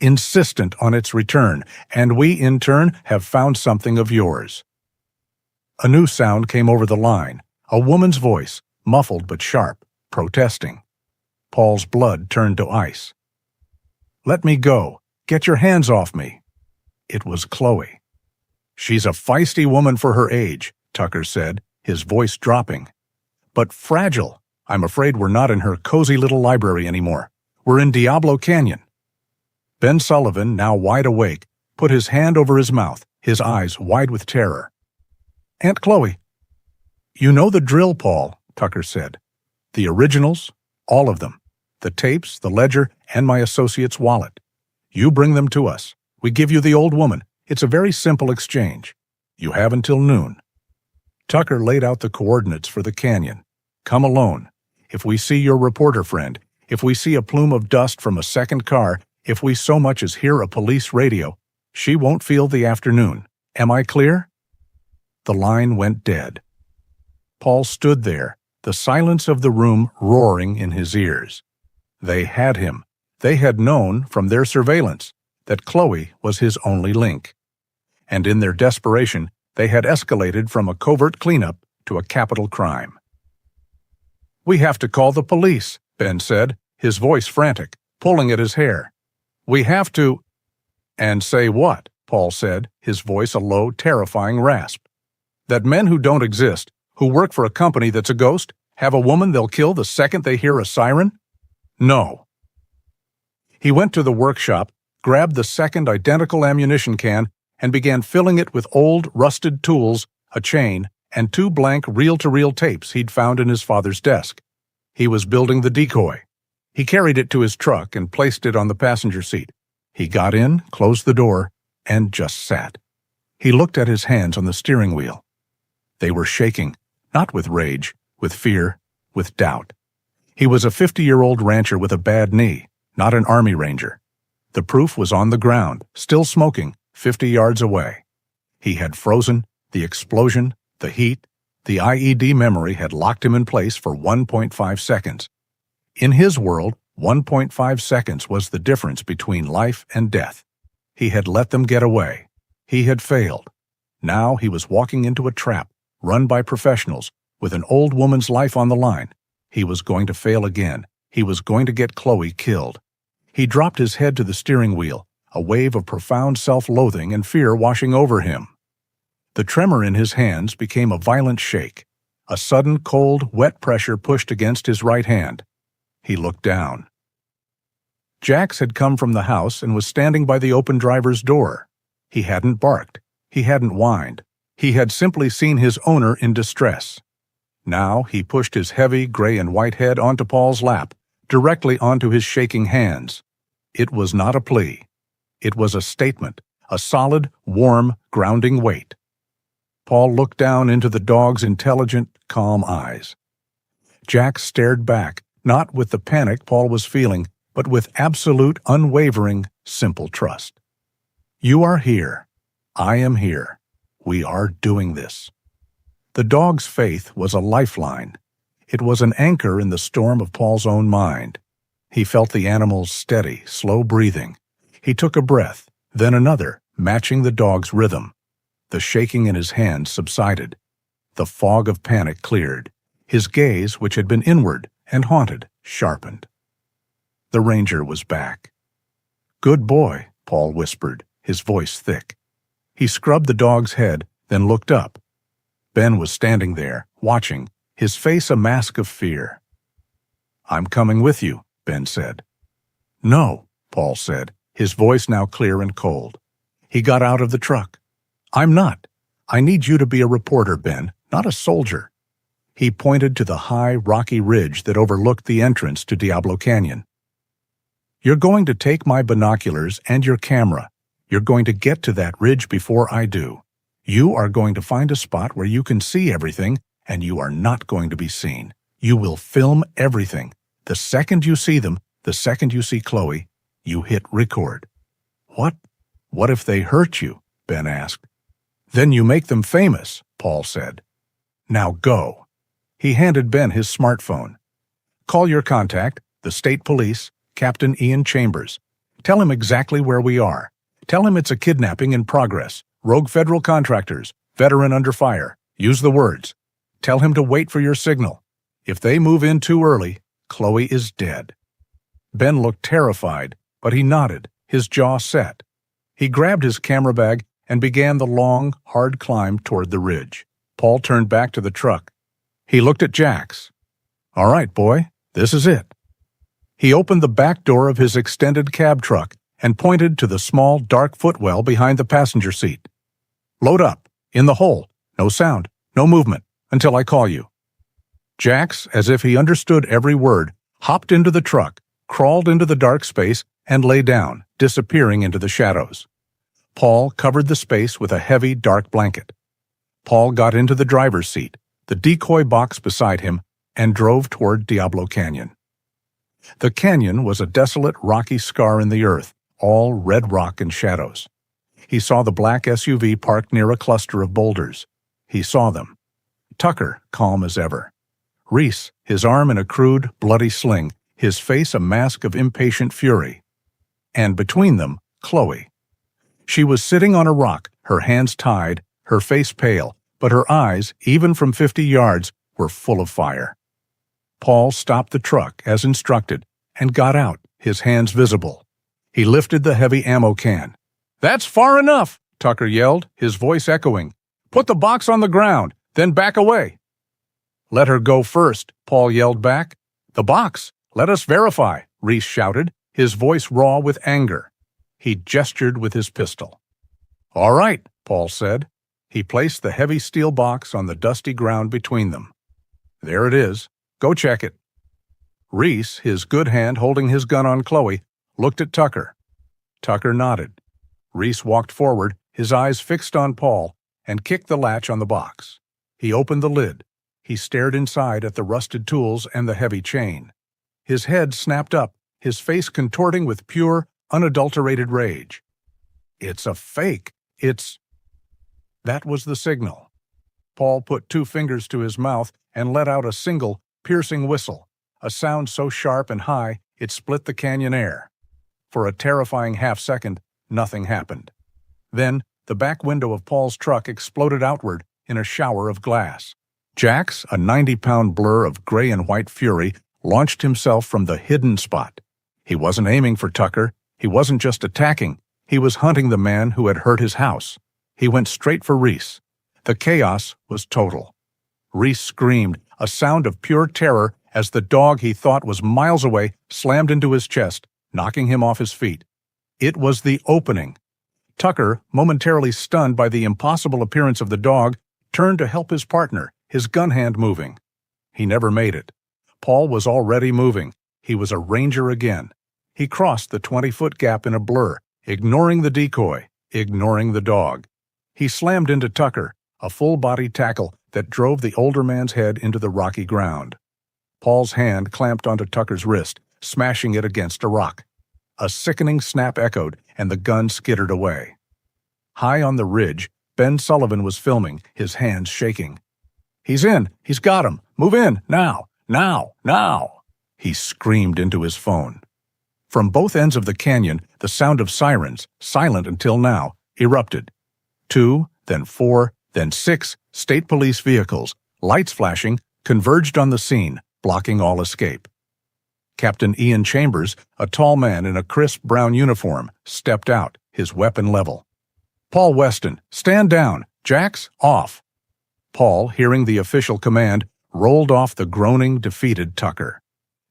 Speaker 1: insistent on its return, and we, in turn, have found something of yours." A new sound came over the line, a woman's voice, muffled but sharp, protesting. Paul's blood turned to ice. "Let me go. Get your hands off me." It was Chloe. "She's a feisty woman for her age," Tucker said, his voice dropping. "But fragile. I'm afraid we're not in her cozy little library anymore. We're in Diablo Canyon." Ben Sullivan, now wide awake, put his hand over his mouth, his eyes wide with terror. "Aunt Chloe." "You know the drill, Paul," Tucker said. "The originals, all of them. The tapes, the ledger, and my associate's wallet. You bring them to us. We give you the old woman. It's a very simple exchange. You have until noon." Tucker laid out the coordinates for the canyon. "Come alone. If we see your reporter friend, if we see a plume of dust from a second car, if we so much as hear a police radio, she won't feel the afternoon. Am I clear?" The line went dead. Paul stood there, the silence of the room roaring in his ears. They had him. They had known from their surveillance that Chloe was his only link. And in their desperation, they had escalated from a covert cleanup to a capital crime. "We have to call the police," Ben said, his voice frantic, pulling at his hair. "We have to—" "And say what?" Paul said, his voice a low, terrifying rasp. "That men who don't exist, who work for a company that's a ghost, have a woman they'll kill the second they hear a siren? No." He went to the workshop, grabbed the second identical ammunition can, and began filling it with old, rusted tools, a chain, and 2 blank reel-to-reel tapes he'd found in his father's desk. He was building the decoy. He carried it to his truck and placed it on the passenger seat. He got in, closed the door, and just sat. He looked at his hands on the steering wheel. They were shaking, not with rage, with fear, with doubt. He was a 50-year-old rancher with a bad knee, not an Army Ranger. The proof was on the ground, still smoking, 50 yards away. He had frozen, the explosion, the heat, the IED memory had locked him in place for 1.5 seconds. In his world, 1.5 seconds was the difference between life and death. He had let them get away. He had failed. Now he was walking into a trap, run by professionals, with an old woman's life on the line. He was going to fail again. He was going to get Chloe killed. He dropped his head to the steering wheel, a wave of profound self-loathing and fear washing over him. The tremor in his hands became a violent shake. A sudden, cold, wet pressure pushed against his right hand. He looked down. Jax had come from the house and was standing by the open driver's door. He hadn't barked. He hadn't whined. He had simply seen his owner in distress. Now he pushed his heavy gray and white head onto Paul's lap, directly onto his shaking hands. It was not a plea. It was a statement, a solid, warm, grounding weight. Paul looked down into the dog's intelligent, calm eyes. Jack stared back, not with the panic Paul was feeling, but with absolute, unwavering, simple trust. "You are here. I am here. We are doing this." The dog's faith was a lifeline. It was an anchor in the storm of Paul's own mind. He felt the animal's steady, slow breathing. He took a breath, then another, matching the dog's rhythm. The shaking in his hands subsided. The fog of panic cleared. His gaze, which had been inward and haunted, sharpened. The ranger was back. "Good boy," Paul whispered, his voice thick. He scrubbed the dog's head, then looked up. Ben was standing there, watching, his face a mask of fear. "I'm coming with you," Ben said. "No," Paul said, his voice now clear and cold. He got out of the truck. "I'm not. I need you to be a reporter, Ben, not a soldier." He pointed to the high, rocky ridge that overlooked the entrance to Diablo Canyon. "You're going to take my binoculars and your camera. You're going to get to that ridge before I do. You are going to find a spot where you can see everything, and you are not going to be seen. You will film everything. The second you see them, the second you see Chloe, you hit record." "What if they hurt you?" Ben asked. "Then you make them famous," Paul said. "Now go." He handed Ben his smartphone. "Call your contact, the state police, Captain Ian Chambers. Tell him exactly where we are. Tell him it's a kidnapping in progress, rogue federal contractors, veteran under fire. Use the words. Tell him to wait for your signal. If they move in too early, Chloe is dead." Ben looked terrified, but he nodded, his jaw set. He grabbed his camera bag and began the long, hard climb toward the ridge. Paul turned back to the truck. He looked at Jax. "All right, boy, this is it." He opened the back door of his extended cab truck and pointed to the small, dark footwell behind the passenger seat. "Load up, in the hole, no sound, no movement, until I call you." Jax, as if he understood every word, hopped into the truck, crawled into the dark space, and lay down, disappearing into the shadows. Paul covered the space with a heavy, dark blanket. Paul got into the driver's seat, the decoy box beside him, and drove toward Diablo Canyon. The canyon was a desolate, rocky scar in the earth, all red rock and shadows. He saw the black SUV parked near a cluster of boulders. He saw them. Tucker, calm as ever. Reese, his arm in a crude, bloody sling, his face a mask of impatient fury. And between them, Chloe. She was sitting on a rock, her hands tied, her face pale, but her eyes, even from 50 yards, were full of fire. Paul stopped the truck, as instructed, and got out, his hands visible. He lifted the heavy ammo can. "That's far enough!" Tucker yelled, his voice echoing. "Put the box on the ground, then back away." "Let her go first," Paul yelled back. "The box! Let us verify," Reese shouted, his voice raw with anger. He gestured with his pistol. "All right," Paul said. He placed the heavy steel box on the dusty ground between them. "There it is. Go check it." Reese, his good hand holding his gun on Chloe, looked at Tucker. Tucker nodded. Reese walked forward, his eyes fixed on Paul, and kicked the latch on the box. He opened the lid. He stared inside at the rusted tools and the heavy chain. His head snapped up, his face contorting with pure, unadulterated rage. "It's a fake! It's—" That was the signal. Paul put 2 fingers to his mouth and let out a single, piercing whistle, a sound so sharp and high it split the canyon air. For a terrifying half-second, nothing happened. Then, the back window of Paul's truck exploded outward in a shower of glass. Jax, a 90-pound blur of gray and white fury, launched himself from the hidden spot. He wasn't aiming for Tucker. He wasn't just attacking. He was hunting the man who had hurt his house. He went straight for Reese. The chaos was total. Reese screamed, a sound of pure terror, as the dog he thought was miles away slammed into his chest, knocking him off his feet. It was the opening. Tucker, momentarily stunned by the impossible appearance of the dog, turned to help his partner, his gun hand moving. He never made it. Paul was already moving. He was a ranger again. He crossed the 20-foot gap in a blur, ignoring the decoy, ignoring the dog. He slammed into Tucker, a full-body tackle that drove the older man's head into the rocky ground. Paul's hand clamped onto Tucker's wrist, smashing it against a rock. A sickening snap echoed, and the gun skittered away. High on the ridge, Ben Sullivan was filming, his hands shaking. "He's in! He's got him! Move in! Now! Now! Now!" He screamed into his phone. From both ends of the canyon, the sound of sirens, silent until now, erupted. 2, then 4, then 6 state police vehicles, lights flashing, converged on the scene, blocking all escape. Captain Ian Chambers, a tall man in a crisp brown uniform, stepped out, his weapon level. "Paul Weston, stand down! Jax, off!" Paul, hearing the official command, rolled off the groaning, defeated Tucker.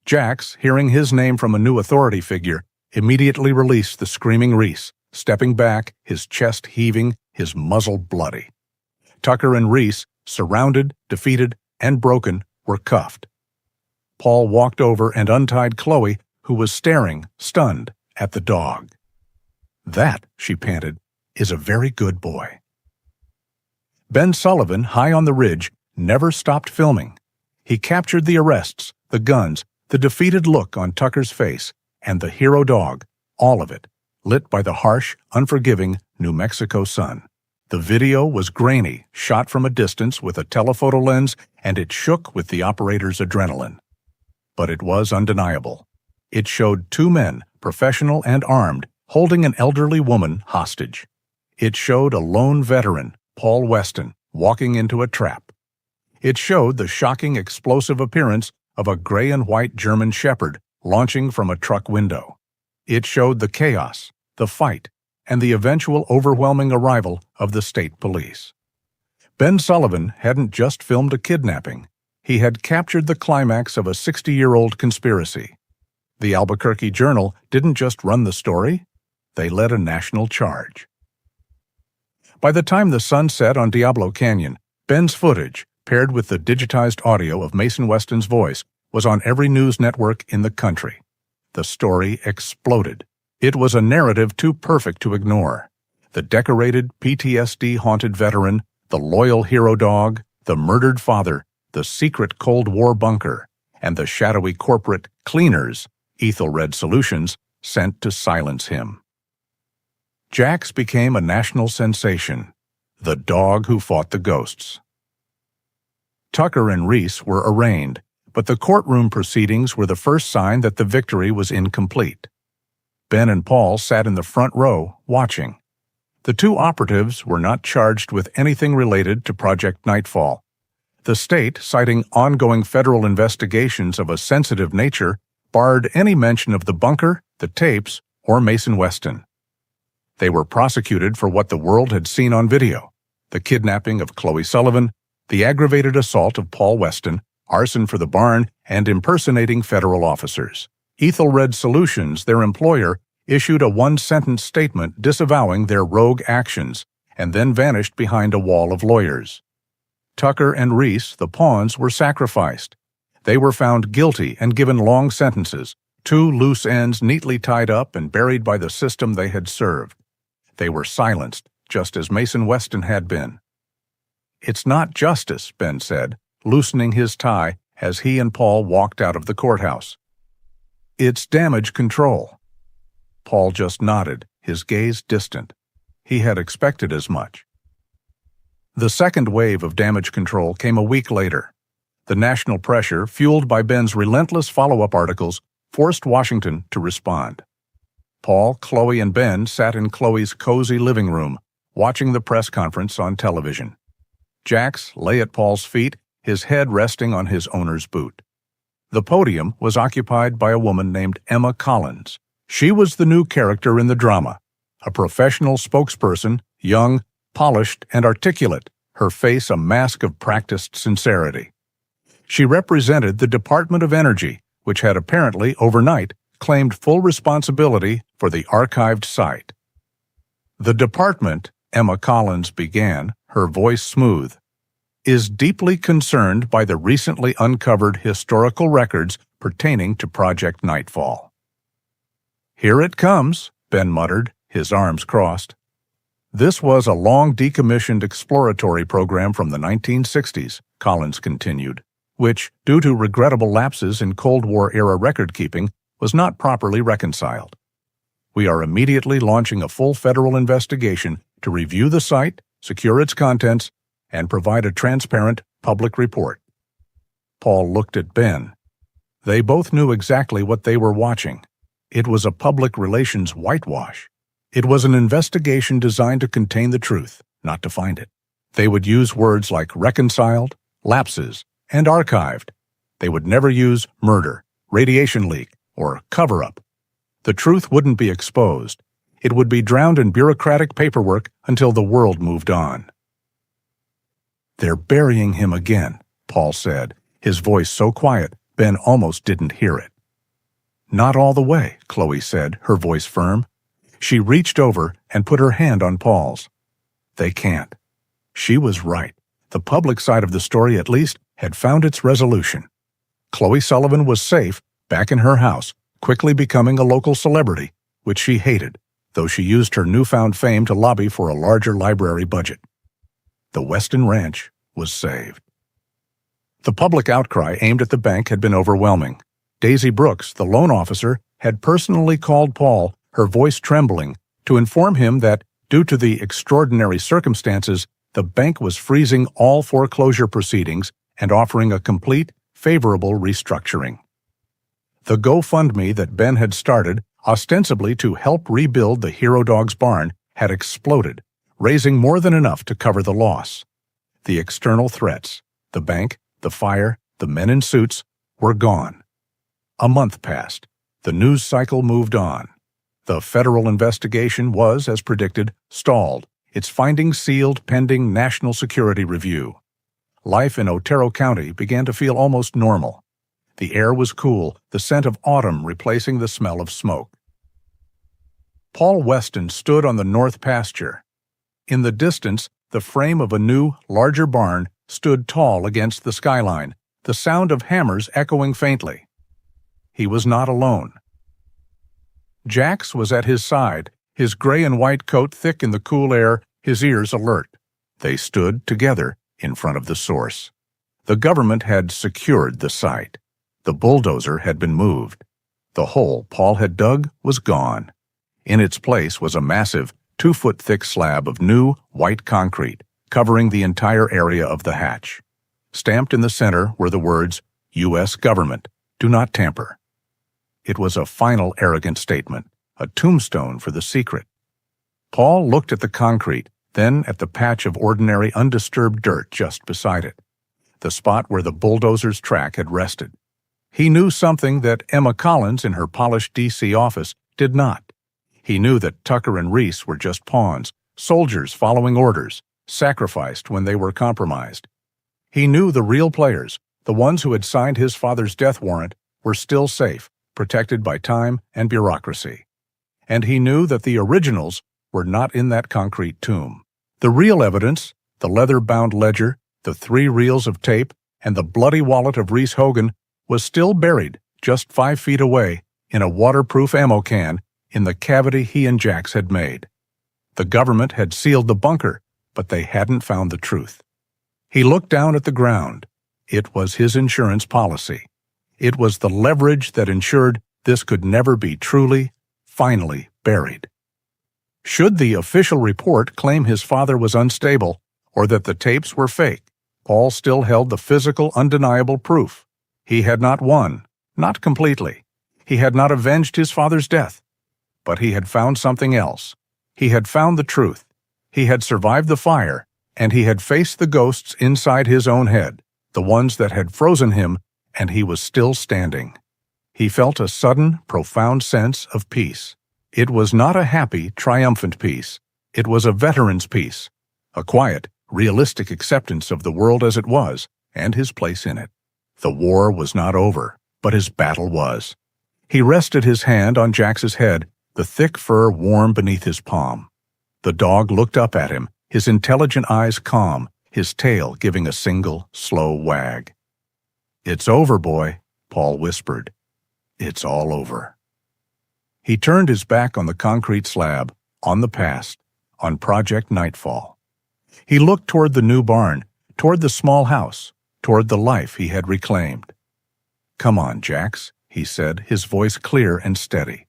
Speaker 1: Jax, hearing his name from a new authority figure, immediately released the screaming Reese, stepping back, his chest heaving, his muzzle bloody. Tucker and Reese, surrounded, defeated, and broken, were cuffed. Paul walked over and untied Chloe, who was staring, stunned, at the dog. "That," she panted, "is a very good boy." Ben Sullivan, high on the ridge, never stopped filming. He captured the arrests, the guns, the defeated look on Tucker's face, and the hero dog, all of it, lit by the harsh, unforgiving New Mexico sun. The video was grainy, shot from a distance with a telephoto lens, and it shook with the operator's adrenaline. But it was undeniable. It showed two men, professional and armed, holding an elderly woman hostage. It showed a lone veteran, Paul Weston, walking into a trap. It showed the shocking explosive appearance of a gray and white German shepherd launching from a truck window. It showed the chaos, the fight, and the eventual overwhelming arrival of the state police. Ben Sullivan hadn't just filmed a kidnapping. He had captured the climax of a 60-year-old conspiracy. The Albuquerque Journal didn't just run the story, they led a national charge. By the time the sun set on Diablo Canyon, Ben's footage, paired with the digitized audio of Mason Weston's voice, was on every news network in the country. The story exploded. It was a narrative too perfect to ignore. The decorated, PTSD-haunted veteran, the loyal hero dog, the murdered father, the secret Cold War bunker, and the shadowy corporate cleaners, Ethelred Solutions, sent to silence him. Jax became a national sensation, the dog who fought the ghosts. Tucker and Reese were arraigned, but the courtroom proceedings were the first sign that the victory was incomplete. Ben and Paul sat in the front row, watching. The two operatives were not charged with anything related to Project Nightfall. The state, citing ongoing federal investigations of a sensitive nature, barred any mention of the bunker, the tapes, or Mason Weston. They were prosecuted for what the world had seen on video: the kidnapping of Chloe Sullivan, the aggravated assault of Paul Weston, arson for the barn, and impersonating federal officers. Ethelred Solutions, their employer, issued a one-sentence statement disavowing their rogue actions and then vanished behind a wall of lawyers. Tucker and Reese, the pawns, were sacrificed. They were found guilty and given long sentences, two loose ends neatly tied up and buried by the system they had served. They were silenced, just as Mason Weston had been. "It's not justice," Ben said, loosening his tie as he and Paul walked out of the courthouse. "It's damage control." Paul just nodded, his gaze distant. He had expected as much. The second wave of damage control came a week later. The national pressure, fueled by Ben's relentless follow-up articles, forced Washington to respond. Paul, Chloe, and Ben sat in Chloe's cozy living room, watching the press conference on television. Jax lay at Paul's feet, his head resting on his owner's boot. The podium was occupied by a woman named Emma Collins. She was the new character in the drama, a professional spokesperson, young, polished, and articulate, her face a mask of practiced sincerity. She represented the Department of Energy, which had apparently, overnight, claimed full responsibility for the archived site. "The department," Emma Collins began, her voice smooth, "is deeply concerned by the recently uncovered historical records pertaining to Project Nightfall." "Here it comes," Ben muttered, his arms crossed. "This was a long decommissioned exploratory program from the 1960s, Collins continued, which, due to regrettable lapses in Cold War-era record-keeping, was not properly reconciled. We are immediately launching a full federal investigation to review the site, secure its contents, and provide a transparent public report." Paul looked at Ben. They both knew exactly what they were watching. It was a public relations whitewash. It was an investigation designed to contain the truth, not to find it. They would use words like reconciled, lapses, and archived. They would never use murder, radiation leak, or cover-up. The truth wouldn't be exposed. It would be drowned in bureaucratic paperwork until the world moved on. "They're burying him again," Paul said, his voice so quiet Ben almost didn't hear it. "Not all the way," Chloe said, her voice firm. She reached over and put her hand on Paul's. "They can't." She was right. The public side of the story, at least, had found its resolution. Chloe Sullivan was safe, back in her house, quickly becoming a local celebrity, which she hated, though she used her newfound fame to lobby for a larger library budget. The Weston Ranch was saved. The public outcry aimed at the bank had been overwhelming. Daisy Brooks, the loan officer, had personally called Paul, her voice trembling, to inform him that, Due to the extraordinary circumstances, the bank was freezing all foreclosure proceedings and offering a complete, favorable restructuring. The GoFundMe that Ben had started, ostensibly to help rebuild the Hero Dogs barn, had exploded, raising more than enough to cover the loss. The external threats, the bank, the fire, the men in suits, were gone. A month passed. The news cycle moved on. The federal investigation was, as predicted, stalled, its findings sealed pending national security review. Life in Otero County began to feel almost normal. The air was cool, the scent of autumn replacing the smell of smoke. Paul Weston stood on the north pasture. In the distance, the frame of a new, larger barn stood tall against the skyline, the sound of hammers echoing faintly. He was not alone. Jax was at his side, his gray and white coat thick in the cool air, his ears alert. They stood together in front of the source. The government had secured the site. The bulldozer had been moved. The hole Paul had dug was gone. In its place was a massive, 2-foot-thick slab of new, white concrete, covering the entire area of the hatch. Stamped in the center were the words, U.S. Government, do not tamper. It was a final arrogant statement, a tombstone for the secret. Paul looked at the concrete, then at the patch of ordinary undisturbed dirt just beside it, the spot where the bulldozer's track had rested. He knew something that Emma Collins in her polished D.C. office did not. He knew that Tucker and Reese were just pawns, soldiers following orders, sacrificed when they were compromised. He knew the real players, the ones who had signed his father's death warrant, were still safe, protected by time and bureaucracy. And he knew that the originals were not in that concrete tomb. The real evidence, the leather-bound ledger, the 3 reels of tape, and the bloody wallet of Reese Hogan, was still buried just 5 feet away in a waterproof ammo can in the cavity he and Jax had made. The government had sealed the bunker, but they hadn't found the truth. He looked down at the ground. It was his insurance policy. It was the leverage that ensured this could never be truly, finally buried. Should the official report claim his father was unstable or that the tapes were fake, Paul still held the physical, undeniable proof. He had not won, not completely. He had not avenged his father's death. But he had found something else. He had found the truth. He had survived the fire, and he had faced the ghosts inside his own head, the ones that had frozen him, and he was still standing. He felt a sudden, profound sense of peace. It was not a happy, triumphant peace. It was a veteran's peace, a quiet, realistic acceptance of the world as it was and his place in it. The war was not over, but his battle was. He rested his hand on Jax's head, the thick fur warm beneath his palm. The dog looked up at him, his intelligent eyes calm, his tail giving a single, slow wag. "It's over, boy," Paul whispered. "It's all over." He turned his back on the concrete slab, on the past, on Project Nightfall. He looked toward the new barn, toward the small house, toward the life he had reclaimed. "Come on, Jax," he said, his voice clear and steady.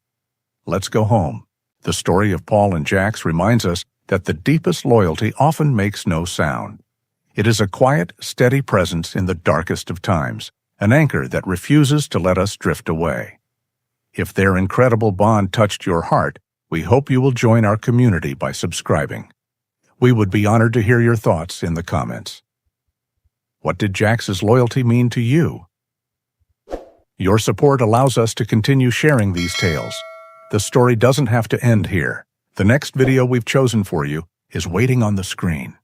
Speaker 1: "Let's go home." The story of Paul and Jax reminds us that the deepest loyalty often makes no sound. It is a quiet, steady presence in the darkest of times, an anchor that refuses to let us drift away. If their incredible bond touched your heart, we hope you will join our community by subscribing. We would be honored to hear your thoughts in the comments. What did Jax's loyalty mean to you? Your support allows us to continue sharing these tales. The story doesn't have to end here. The next video we've chosen for you is waiting on the screen.